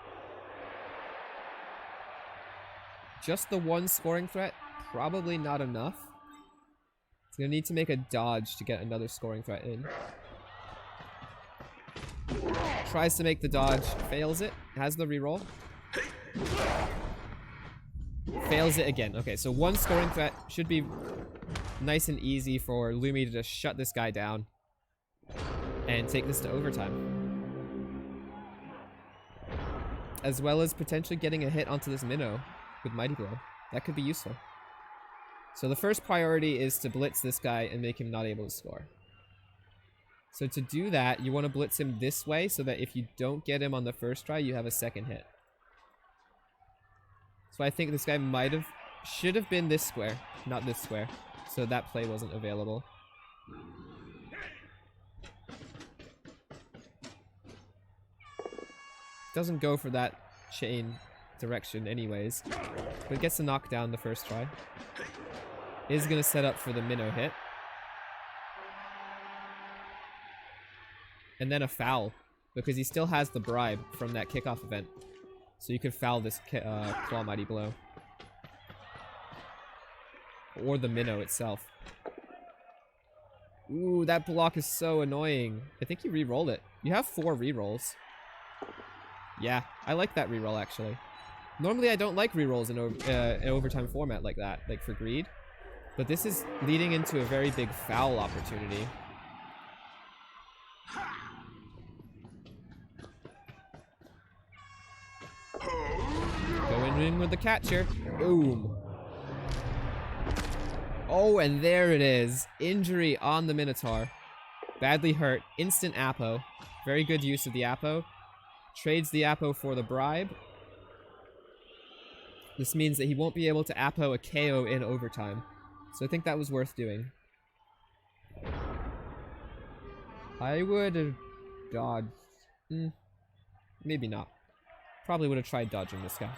Just the 1 scoring threat, probably not enough. It's gonna need to make a dodge to get another scoring threat in. Tries to make the dodge, fails it, has the reroll. Fails it again. Okay, so 1 scoring threat should be nice and easy for Lumi to just shut this guy down and take this to overtime. As well as potentially getting a hit onto this Minnow with Mighty Blow. That could be useful. So the first priority is to blitz this guy and make him not able to score. So to do that, you want to blitz him this way so that if you don't get him on the first try, you have a second hit. So I think this guy should have been this square, not this square. So that play wasn't available. Doesn't go for that chain direction anyways. But gets to knock down the first try. Is going to set up for the Minnow hit. And then a foul. Because he still has the bribe from that kickoff event. So you could foul this Claw Mighty Blow. Or the Minnow itself. Ooh, that block is so annoying. I think you re-rolled it. You have 4 re-rolls. Yeah, I like that reroll actually. Normally I don't like rerolls in an overtime format like that, like for greed. But this is leading into a very big foul opportunity. Going in with the catcher. Boom. Oh, and there it is. Injury on the Minotaur. Badly hurt. Instant Apo. Very good use of the Apo. Trades the Apo for the bribe. This means that he won't be able to Apo a KO in overtime. So I think that was worth doing. I would have dodged. Maybe not. Probably would have tried dodging this guy.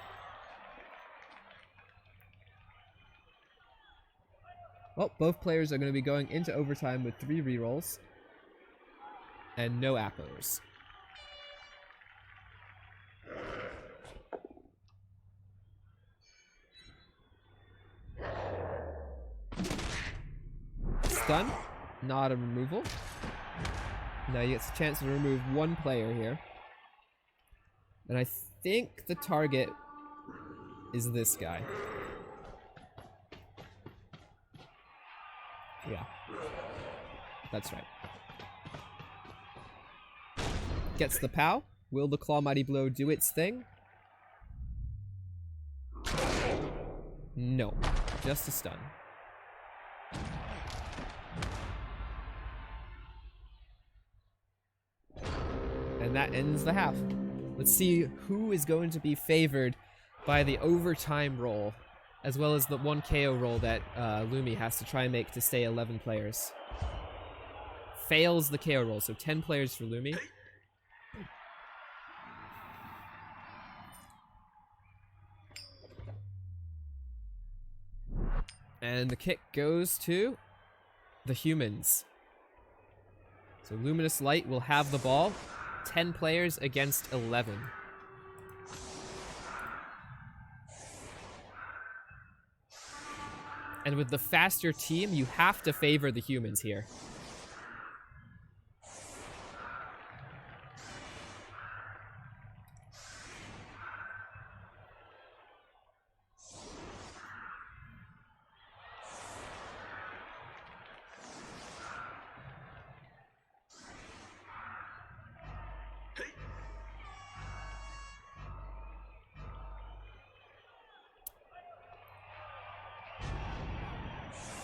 Well, both players are going to be going into overtime with 3 rerolls. And no Apos. Stun, not a removal. Now he gets a chance to remove 1 player here. And I think the target is this guy. Yeah. That's right. Gets the POW. Will the Claw Mighty Blow do its thing? No. Just a stun. And that ends the half. Let's see who is going to be favored by the overtime roll, as well as the 1 KO roll that Lumi has to try and make to stay 11 players. fails the KO roll, so 10 players for Lumi. And the kick goes to the humans. So Luminous Light will have the ball. 10 players against 11. And with the faster team, you have to favor the humans here.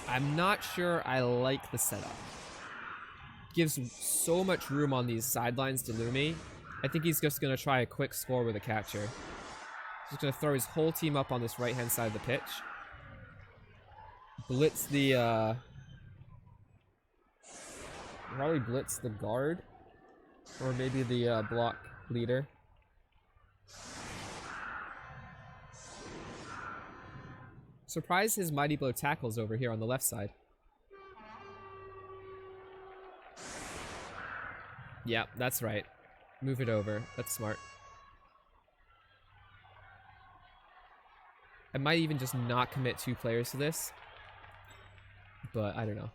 I'm not sure I like the setup. Gives so much room on these sidelines to Lumi. I think he's just going to try a quick score with a catcher. He's going to throw his whole team up on this right-hand side of the pitch. Blitz the, probably blitz the guard. Or maybe the block leader. Surprised his Mighty Blow tackles over here on the left side. Yeah, that's right. Move it over. That's smart. I might even just not commit 2 players to this. But I don't know.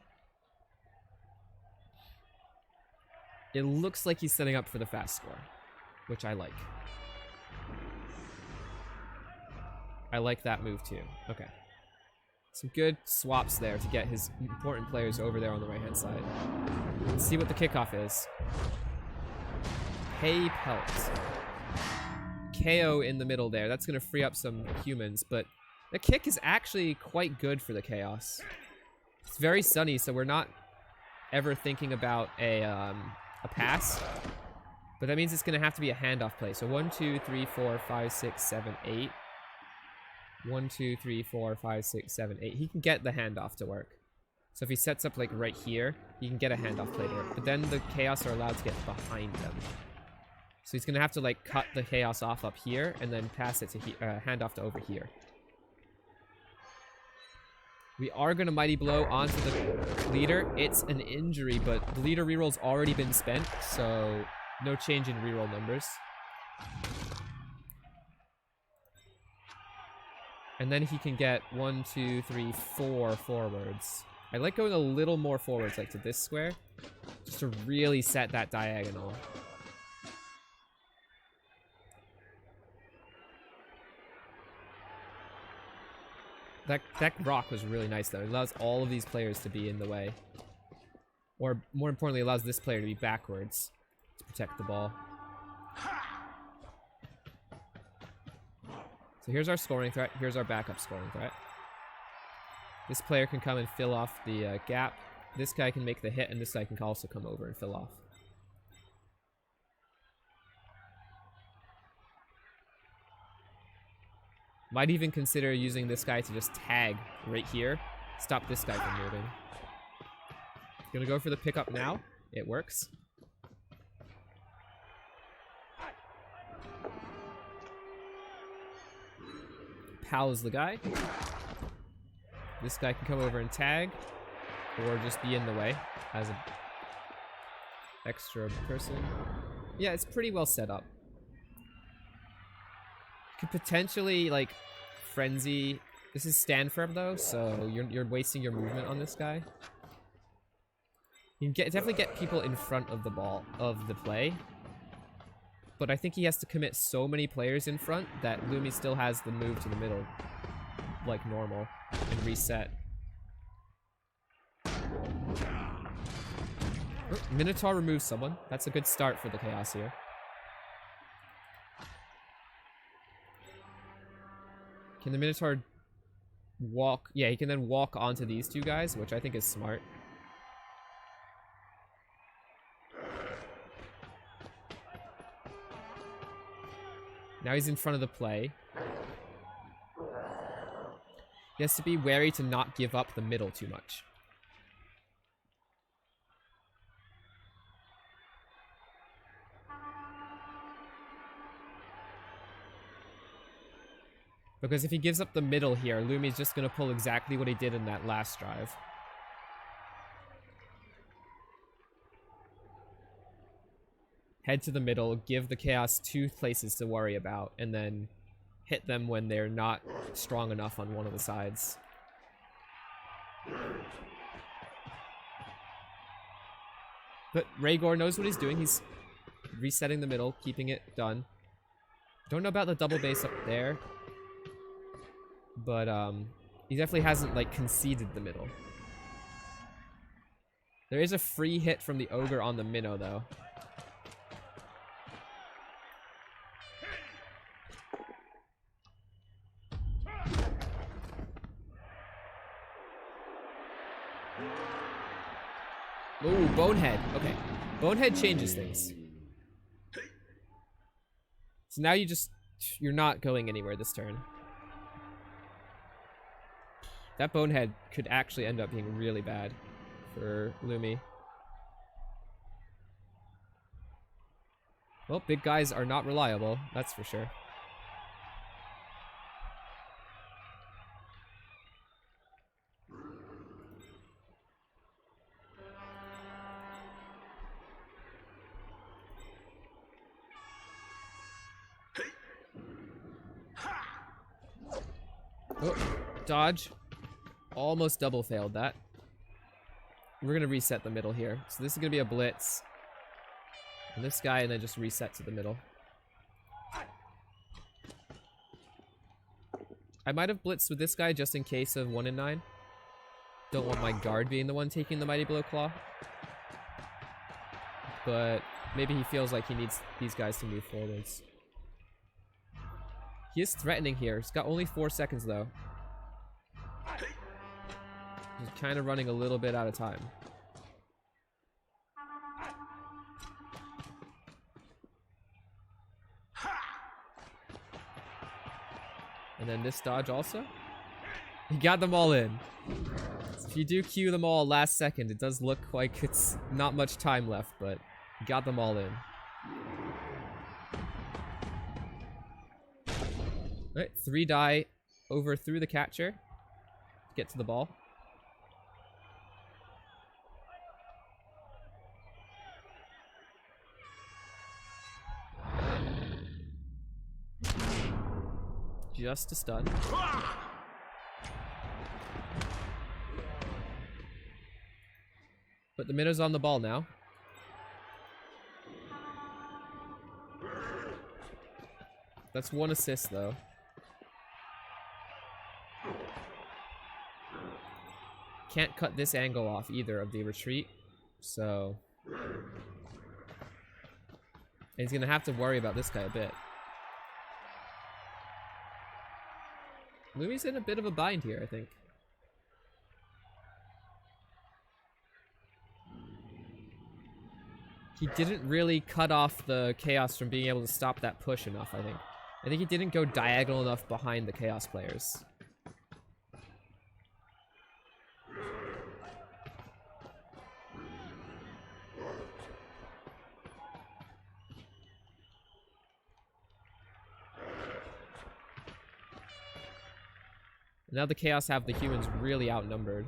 It looks like he's setting up for the fast score, which I like. I like that move too. Okay. Some good swaps there to get his important players over there on the right-hand side. Let's see what the kickoff is. Pay Pelt. KO in the middle there. That's going to free up some humans, but the kick is actually quite good for the Chaos. It's very sunny, so we're not ever thinking about a pass. But that means it's going to have to be a handoff play. So 1, 2, 3, 4, 5, 6, 7, 8. 1, 2, 3, 4, 5, 6, 7, 8. He can get the handoff to work. So if he sets up like right here, he can get a handoff play to work. But then the Chaos are allowed to get behind them. So he's gonna have to like cut the Chaos off up here and then pass it to handoff to over here. We are gonna Mighty Blow onto the leader. It's an injury, but the leader reroll's already been spent, so no change in reroll numbers. And then he can get 1, 2, 3, 4 forwards. I like going a little more forwards, like to this square, just to really set that diagonal. That rock was really nice though. It allows all of these players to be in the way. Or more importantly, allows this player to be backwards to protect the ball. So here's our scoring threat, here's our backup scoring threat. This player can come and fill off the gap. This guy can make the hit, and this guy can also come over and fill off. Might even consider using this guy to just tag right here. Stop this guy from moving. Gonna go for the pickup now. It works. Pow's the guy. This guy can come over and tag, or just be in the way as an extra person. Yeah, it's pretty well set up. Could potentially like frenzy. This is stand firm though, so you're wasting your movement on this guy. You can definitely get people in front of the ball of the play. But I think he has to commit so many players in front that Lumi still has the move to the middle like normal and reset. Oh, Minotaur removes someone. That's a good start for the Chaos here. Can the Minotaur walk? Yeah, he can then walk onto these two guys, which I think is smart. Now he's in front of the play. He has to be wary to not give up the middle too much. Because if he gives up the middle here, Lumi's just going to pull exactly what he did in that last drive. Head to the middle, give the Chaos 2 places to worry about, and then hit them when they're not strong enough on one of the sides. But Regor knows what he's doing. He's resetting the middle, keeping it done. Don't know about the double base up there. But, he definitely hasn't, like, conceded the middle. There is a free hit from the Ogre on the minnow, though. Ooh, Bonehead. Okay. Bonehead changes things. So now you're not going anywhere this turn. That Bonehead could actually end up being really bad for Lumi. Well, big guys are not reliable, that's for sure. Oh, dodge. Almost double failed that. We're going to reset the middle here. So this is going to be a Blitz. And this guy, and then just reset to the middle. I might have blitzed with this guy just in case of 1 and 9. Don't want my guard being the one taking the Mighty Blow Claw. But maybe he feels like he needs these guys to move forwards. He is threatening here. He's got only 4 seconds though. He's kind of running a little bit out of time. And then this dodge also. He got them all in. So if you do queue them all last second, it does look like it's not much time left, but he got them all in. Alright, 3 die over through the catcher to get to the ball. Just a stun. But the minnow's on the ball now. That's 1 assist though. Can't cut this angle off either of the retreat, so... And he's gonna have to worry about this guy a bit. Lumi's in a bit of a bind here, I think. He didn't really cut off the Chaos from being able to stop that push enough, I think. I think he didn't go diagonal enough behind the Chaos players. Now the Chaos have the humans really outnumbered.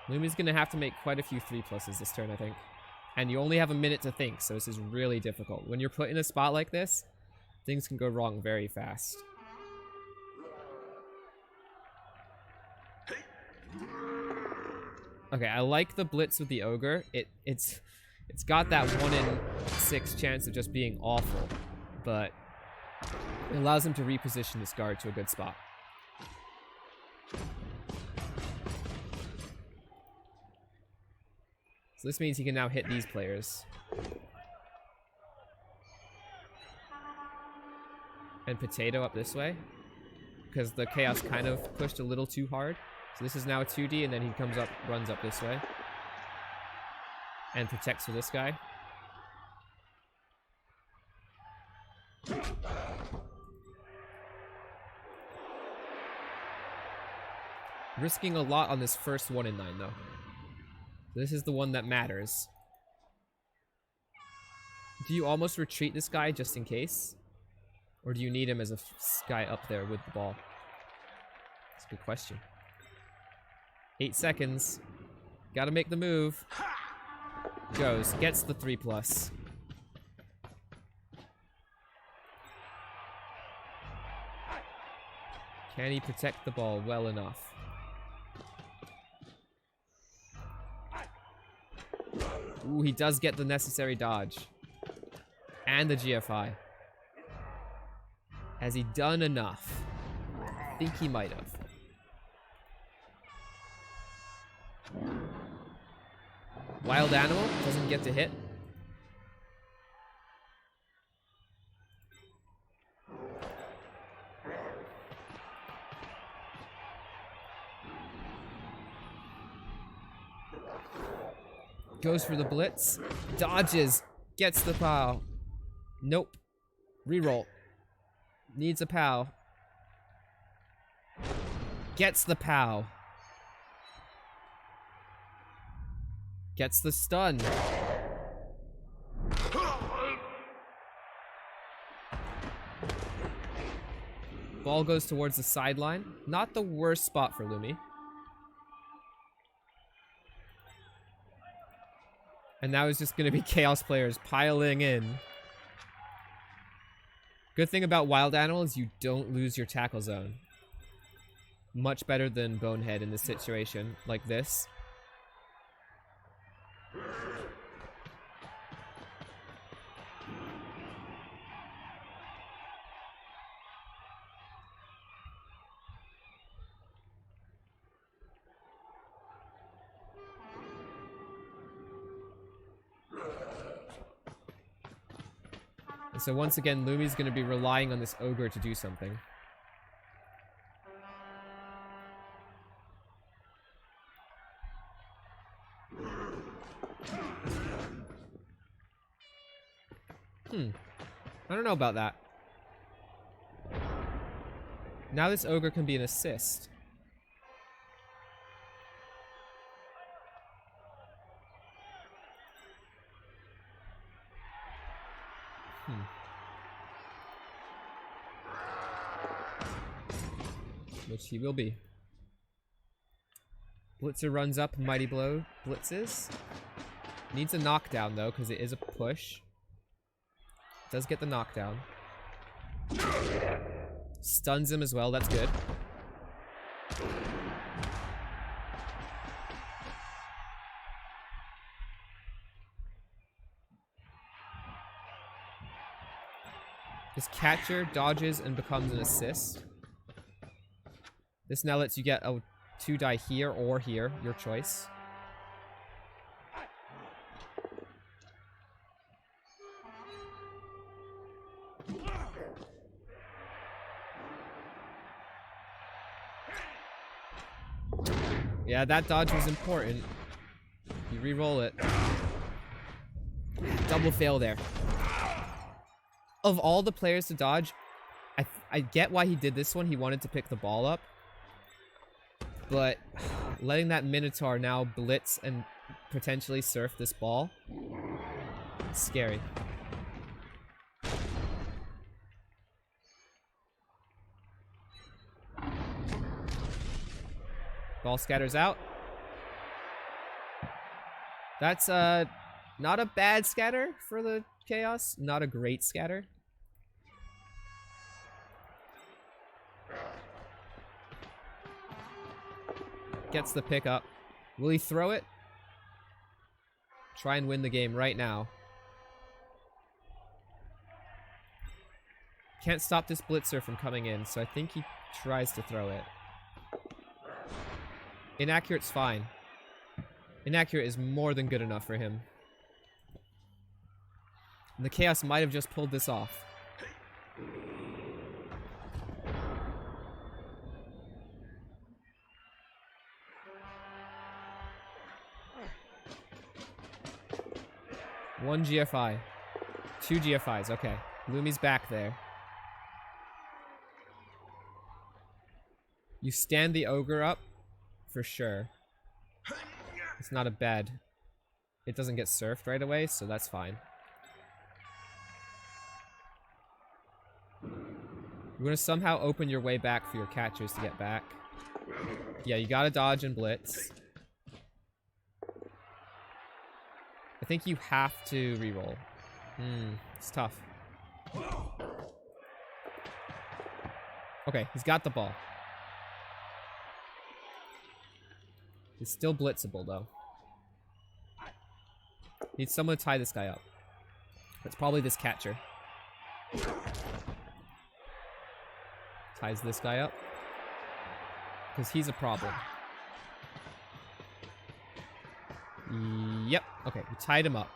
Lumi's gonna have to make quite a few 3+s this turn, I think. And you only have a minute to think, so this is really difficult. When you're put in a spot like this, things can go wrong very fast. Okay, I like the Blitz with the Ogre. It's got that 1 in 6 chance of just being awful, but it allows him to reposition this guard to a good spot. So this means he can now hit these players. And Potato up this way, because the Chaos kind of pushed a little too hard. So this is now a 2D, and then he comes up, runs up this way. And protects for this guy. Risking a lot on this first 1 in 9, though. This is the one that matters. Do you almost retreat this guy just in case? Or do you need him as a guy up there with the ball? That's a good question. 8 seconds. Gotta make the move. Goes. Gets the 3+. Can he protect the ball well enough? Ooh, he does get the necessary dodge. And the GFI. Has he done enough? I think he might have. Wild Animal doesn't get to hit. Goes for the Blitz. Dodges. Gets the POW. Nope. Reroll. Needs a POW. Gets the POW. Gets the stun. Ball goes towards the sideline. Not the worst spot for Lumi. And now it's just going to be Chaos players piling in. Good thing about Wild Animal is you don't lose your tackle zone. Much better than Bonehead in this situation, like this. And so once again, Lumi's going to be relying on this ogre to do something. I don't know about that. Now this ogre can be an assist. Which he will be. Blitzer runs up, Mighty Blow blitzes. Needs a knockdown though, because it is a push. Does get the knockdown. Stuns him as well, that's good. This catcher dodges and becomes an assist. This now lets you get a 2-die here or here, your choice. Yeah, that dodge was important. You re-roll it. Double fail there. Of all the players to dodge, I get why he did this one. He wanted to pick the ball up. But letting that Minotaur now blitz and potentially surf this ball, it's scary. Ball scatters out. That's not a bad scatter for the Chaos. Not a great scatter. Gets the pickup. Will he throw it? Try and win the game right now. Can't stop this blitzer from coming in, so I think he tries to throw it. Inaccurate's fine. Inaccurate is more than good enough for him. And the Chaos might have just pulled this off. One GFI. 2 GFIs, okay. Lumi's back there. You stand the ogre up, for sure. It's not a bad it doesn't get surfed right away, so that's fine. You're gonna somehow open your way back for your catchers to get back. Yeah, you gotta dodge and blitz. I think you have to reroll. It's tough. Okay, he's got the ball. He's still blitzable, though. Needs someone to tie this guy up. That's probably this catcher. Ties this guy up. Because he's a problem. Yep. Okay, we tied him up.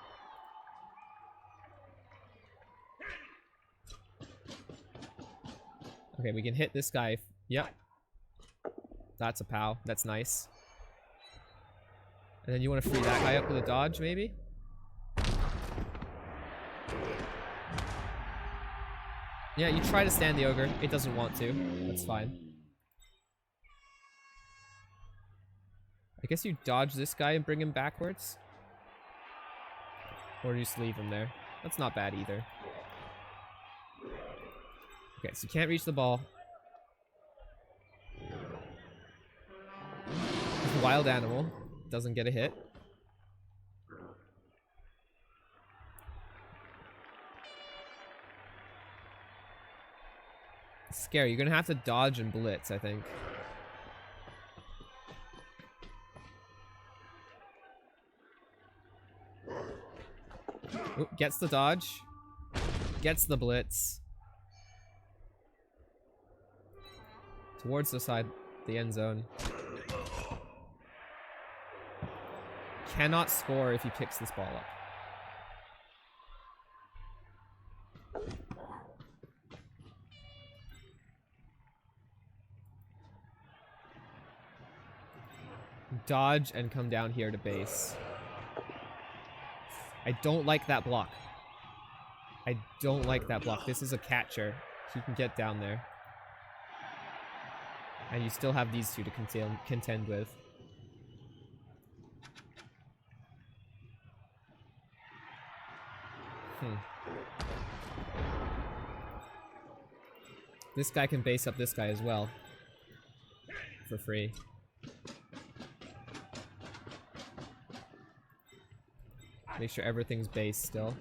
Okay, we can hit this guy. Yep. That's a POW. That's nice. And then you want to free that guy up with a dodge, maybe? Yeah, you try to stand the ogre. It doesn't want to. That's fine. I guess you dodge this guy and bring him backwards. Or you just leave him there. That's not bad either. Okay, so you can't reach the ball. Wild animal. Doesn't get a hit. It's scary. You're gonna have to dodge and blitz, I think. Ooh, gets the dodge. Gets the blitz. Towards the side, the end zone. Cannot score if he picks this ball up. Dodge and come down here to base. I don't like that block. I don't like that block. This is a catcher. He can get down there. And you still have these two to contend with. This guy can base up this guy as well. For free. Make sure everything's based still.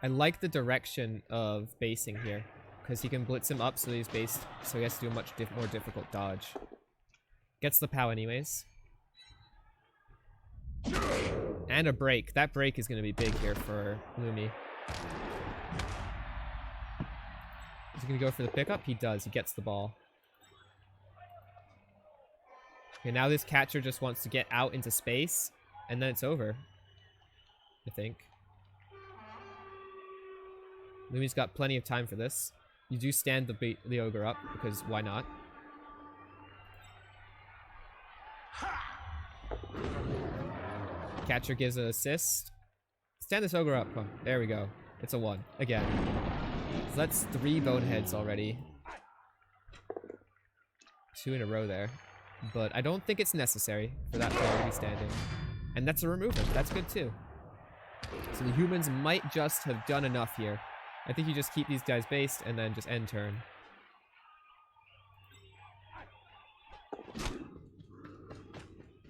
I like the direction of basing here. Because he can blitz him up so he's based, so he has to do a much more difficult dodge. Gets the POW anyways. And a break. That break is going to be big here for Lumi. Is he going to go for the pickup? He does. He gets the ball. Okay, now this catcher just wants to get out into space, and then it's over. I think. Lumi's got plenty of time for this. You do stand the ogre up, because why not? Catcher gives an assist. Stand this ogre up. Oh, there we go. It's a 1. Again. So that's 3 boneheads already. 2 in a row there. But I don't think it's necessary for that player to be standing. And that's a removal. That's good too. So the humans might just have done enough here. I think you just keep these guys based and then just end turn.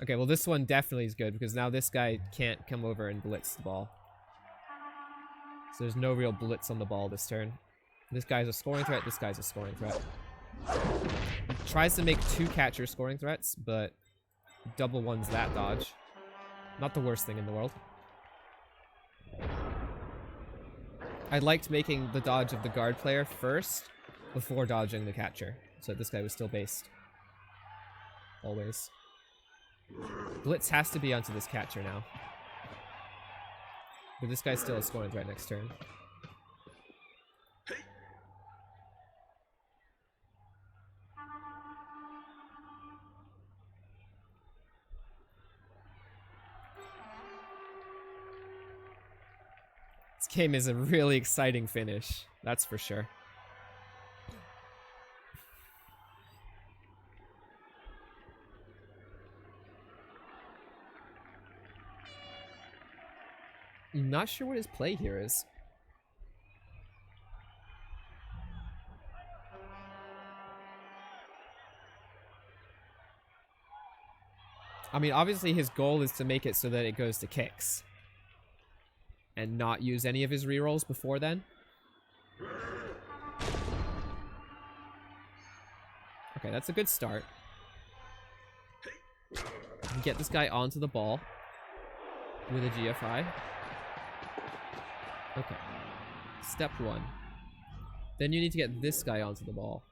Okay, well this one definitely is good because now this guy can't come over and blitz the ball. So there's no real blitz on the ball this turn. This guy's a scoring threat, this guy's a scoring threat. He tries to make 2 catcher scoring threats, but double one's that dodge. Not the worst thing in the world. I liked making the dodge of the guard player first before dodging the catcher. So this guy was still based. Always. Blitz has to be onto this catcher now. But this guy's still a scoring threat next turn. This game is a really exciting finish. That's for sure. I'm not sure what his play here is. I mean, obviously his goal is to make it so that it goes to kicks. And not use any of his rerolls before then. Okay, that's a good start. Get this guy onto the ball with a GFI. Okay. Step 1. Then you need to get this guy onto the ball.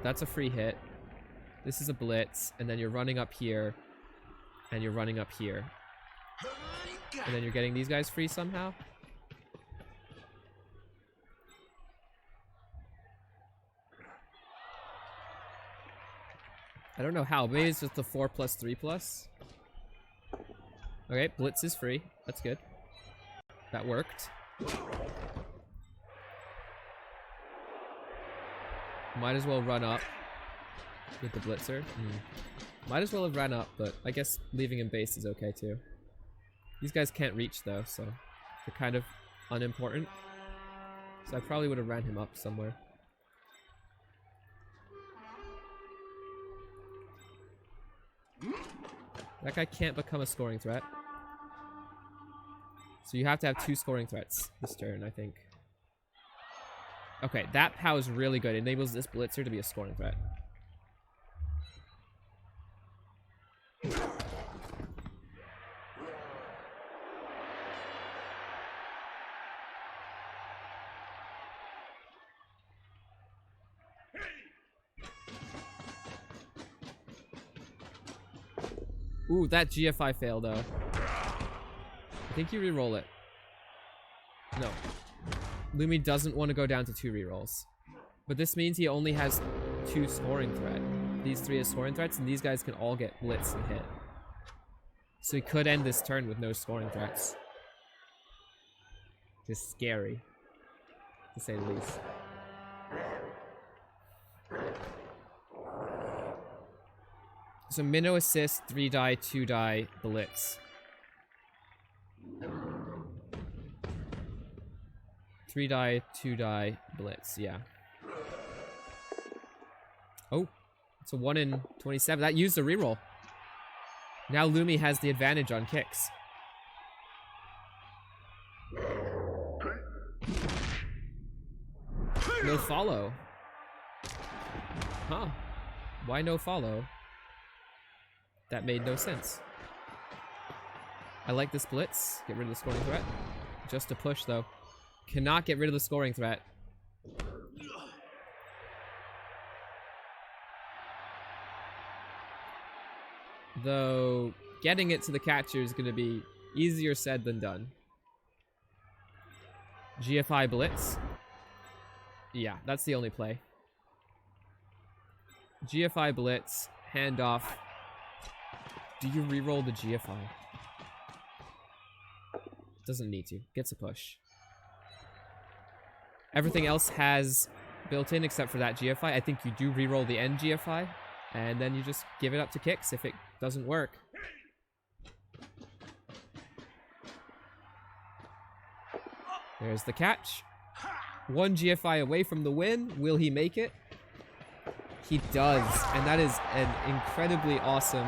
That's a free hit. This is a blitz, and then you're running up here, and you're running up here. And then you're getting these guys free somehow? I don't know how. Maybe it's just the 4+3+. Okay, blitz is free. That's good. That worked. Might as well run up with the blitzer. Might as well have ran up, but I guess leaving him base is okay too. These guys can't reach though, so they're kind of unimportant. So I probably would have ran him up somewhere. That guy can't become a scoring threat. So you have to have 2 scoring threats this turn, I think. Okay, that POW is really good. It enables this blitzer to be a scoring threat. Ooh, that GFI failed though. I think you re-roll it. No. Lumi doesn't want to go down to 2 rerolls. But this means he only has 2 scoring threat. These 3 as scoring threats, and these guys can all get blitz and hit. So he could end this turn with no scoring threats. Just scary, to say the least. So minnow assist, 3 die, 2 die, blitz. 3 die, 2 die, blitz, yeah. Oh, it's a 1 in 27. That used a reroll. Now Lumi has the advantage on kicks. No follow. Huh. Why no follow? That made no sense. I like this blitz. Get rid of the scoring threat. Just a push, though. Cannot get rid of the scoring threat. Though, getting it to the catcher is going to be easier said than done. GFI blitz. Yeah, that's the only play. GFI blitz. Handoff. Do you reroll the GFI? Doesn't need to. Gets a push. Everything else has built in except for that GFI. I think you do reroll the end GFI, and then you just give it up to kicks if it doesn't work. There's the catch. 1 GFI away from the win. Will he make it? He does, and that is an incredibly awesome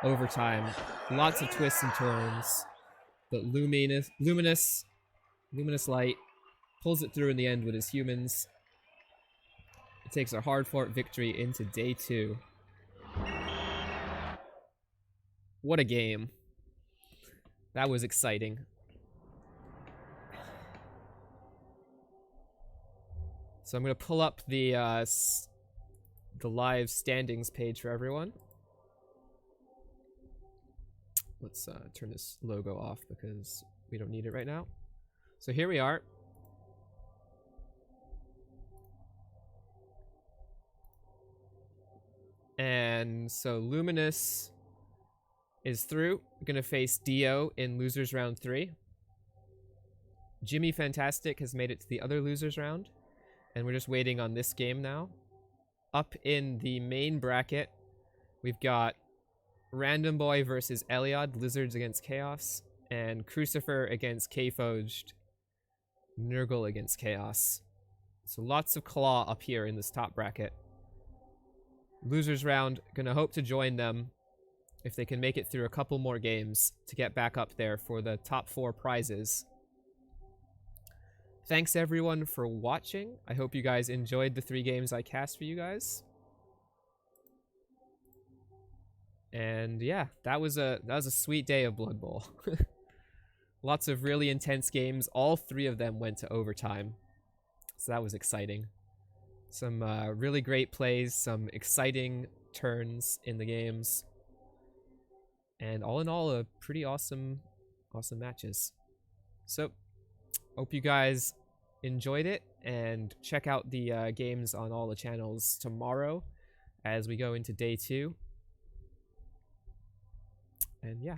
overtime. Lots of twists and turns. But Luminous Light pulls it through in the end with his humans. It takes our hard fought victory into day 2. What a game. That was exciting. So I'm going to pull up the live standings page for everyone. Let's turn this logo off because we don't need it right now. So here we are. And so Luminous is through. We're going to face Dio in losers round 3. Jimmy Fantastic has made it to the other losers round. And we're just waiting on this game now. Up in the main bracket, we've got Random Boy versus Eliod, Lizards against Chaos, and Crucifer against K-Foged, Nurgle against Chaos. So lots of claw up here in this top bracket. Losers round, gonna hope to join them if they can make it through a couple more games to get back up there for the top 4 prizes. Thanks everyone for watching. I hope you guys enjoyed the 3 games I cast for you guys. And yeah, that was a sweet day of Blood Bowl. Lots of really intense games. All 3 of them went to overtime. So that was exciting. Some really great plays, some exciting turns in the games. And all in all, a pretty awesome matches. So, hope you guys enjoyed it, and check out the games on all the channels tomorrow as we go into day 2. And yeah,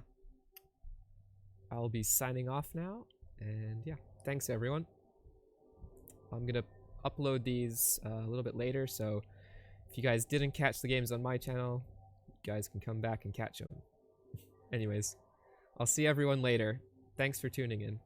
I'll be signing off now, and yeah, thanks everyone. I'm gonna upload these a little bit later, so if you guys didn't catch the games on my channel, you guys can come back and catch them. Anyways, I'll see everyone later. Thanks for tuning in.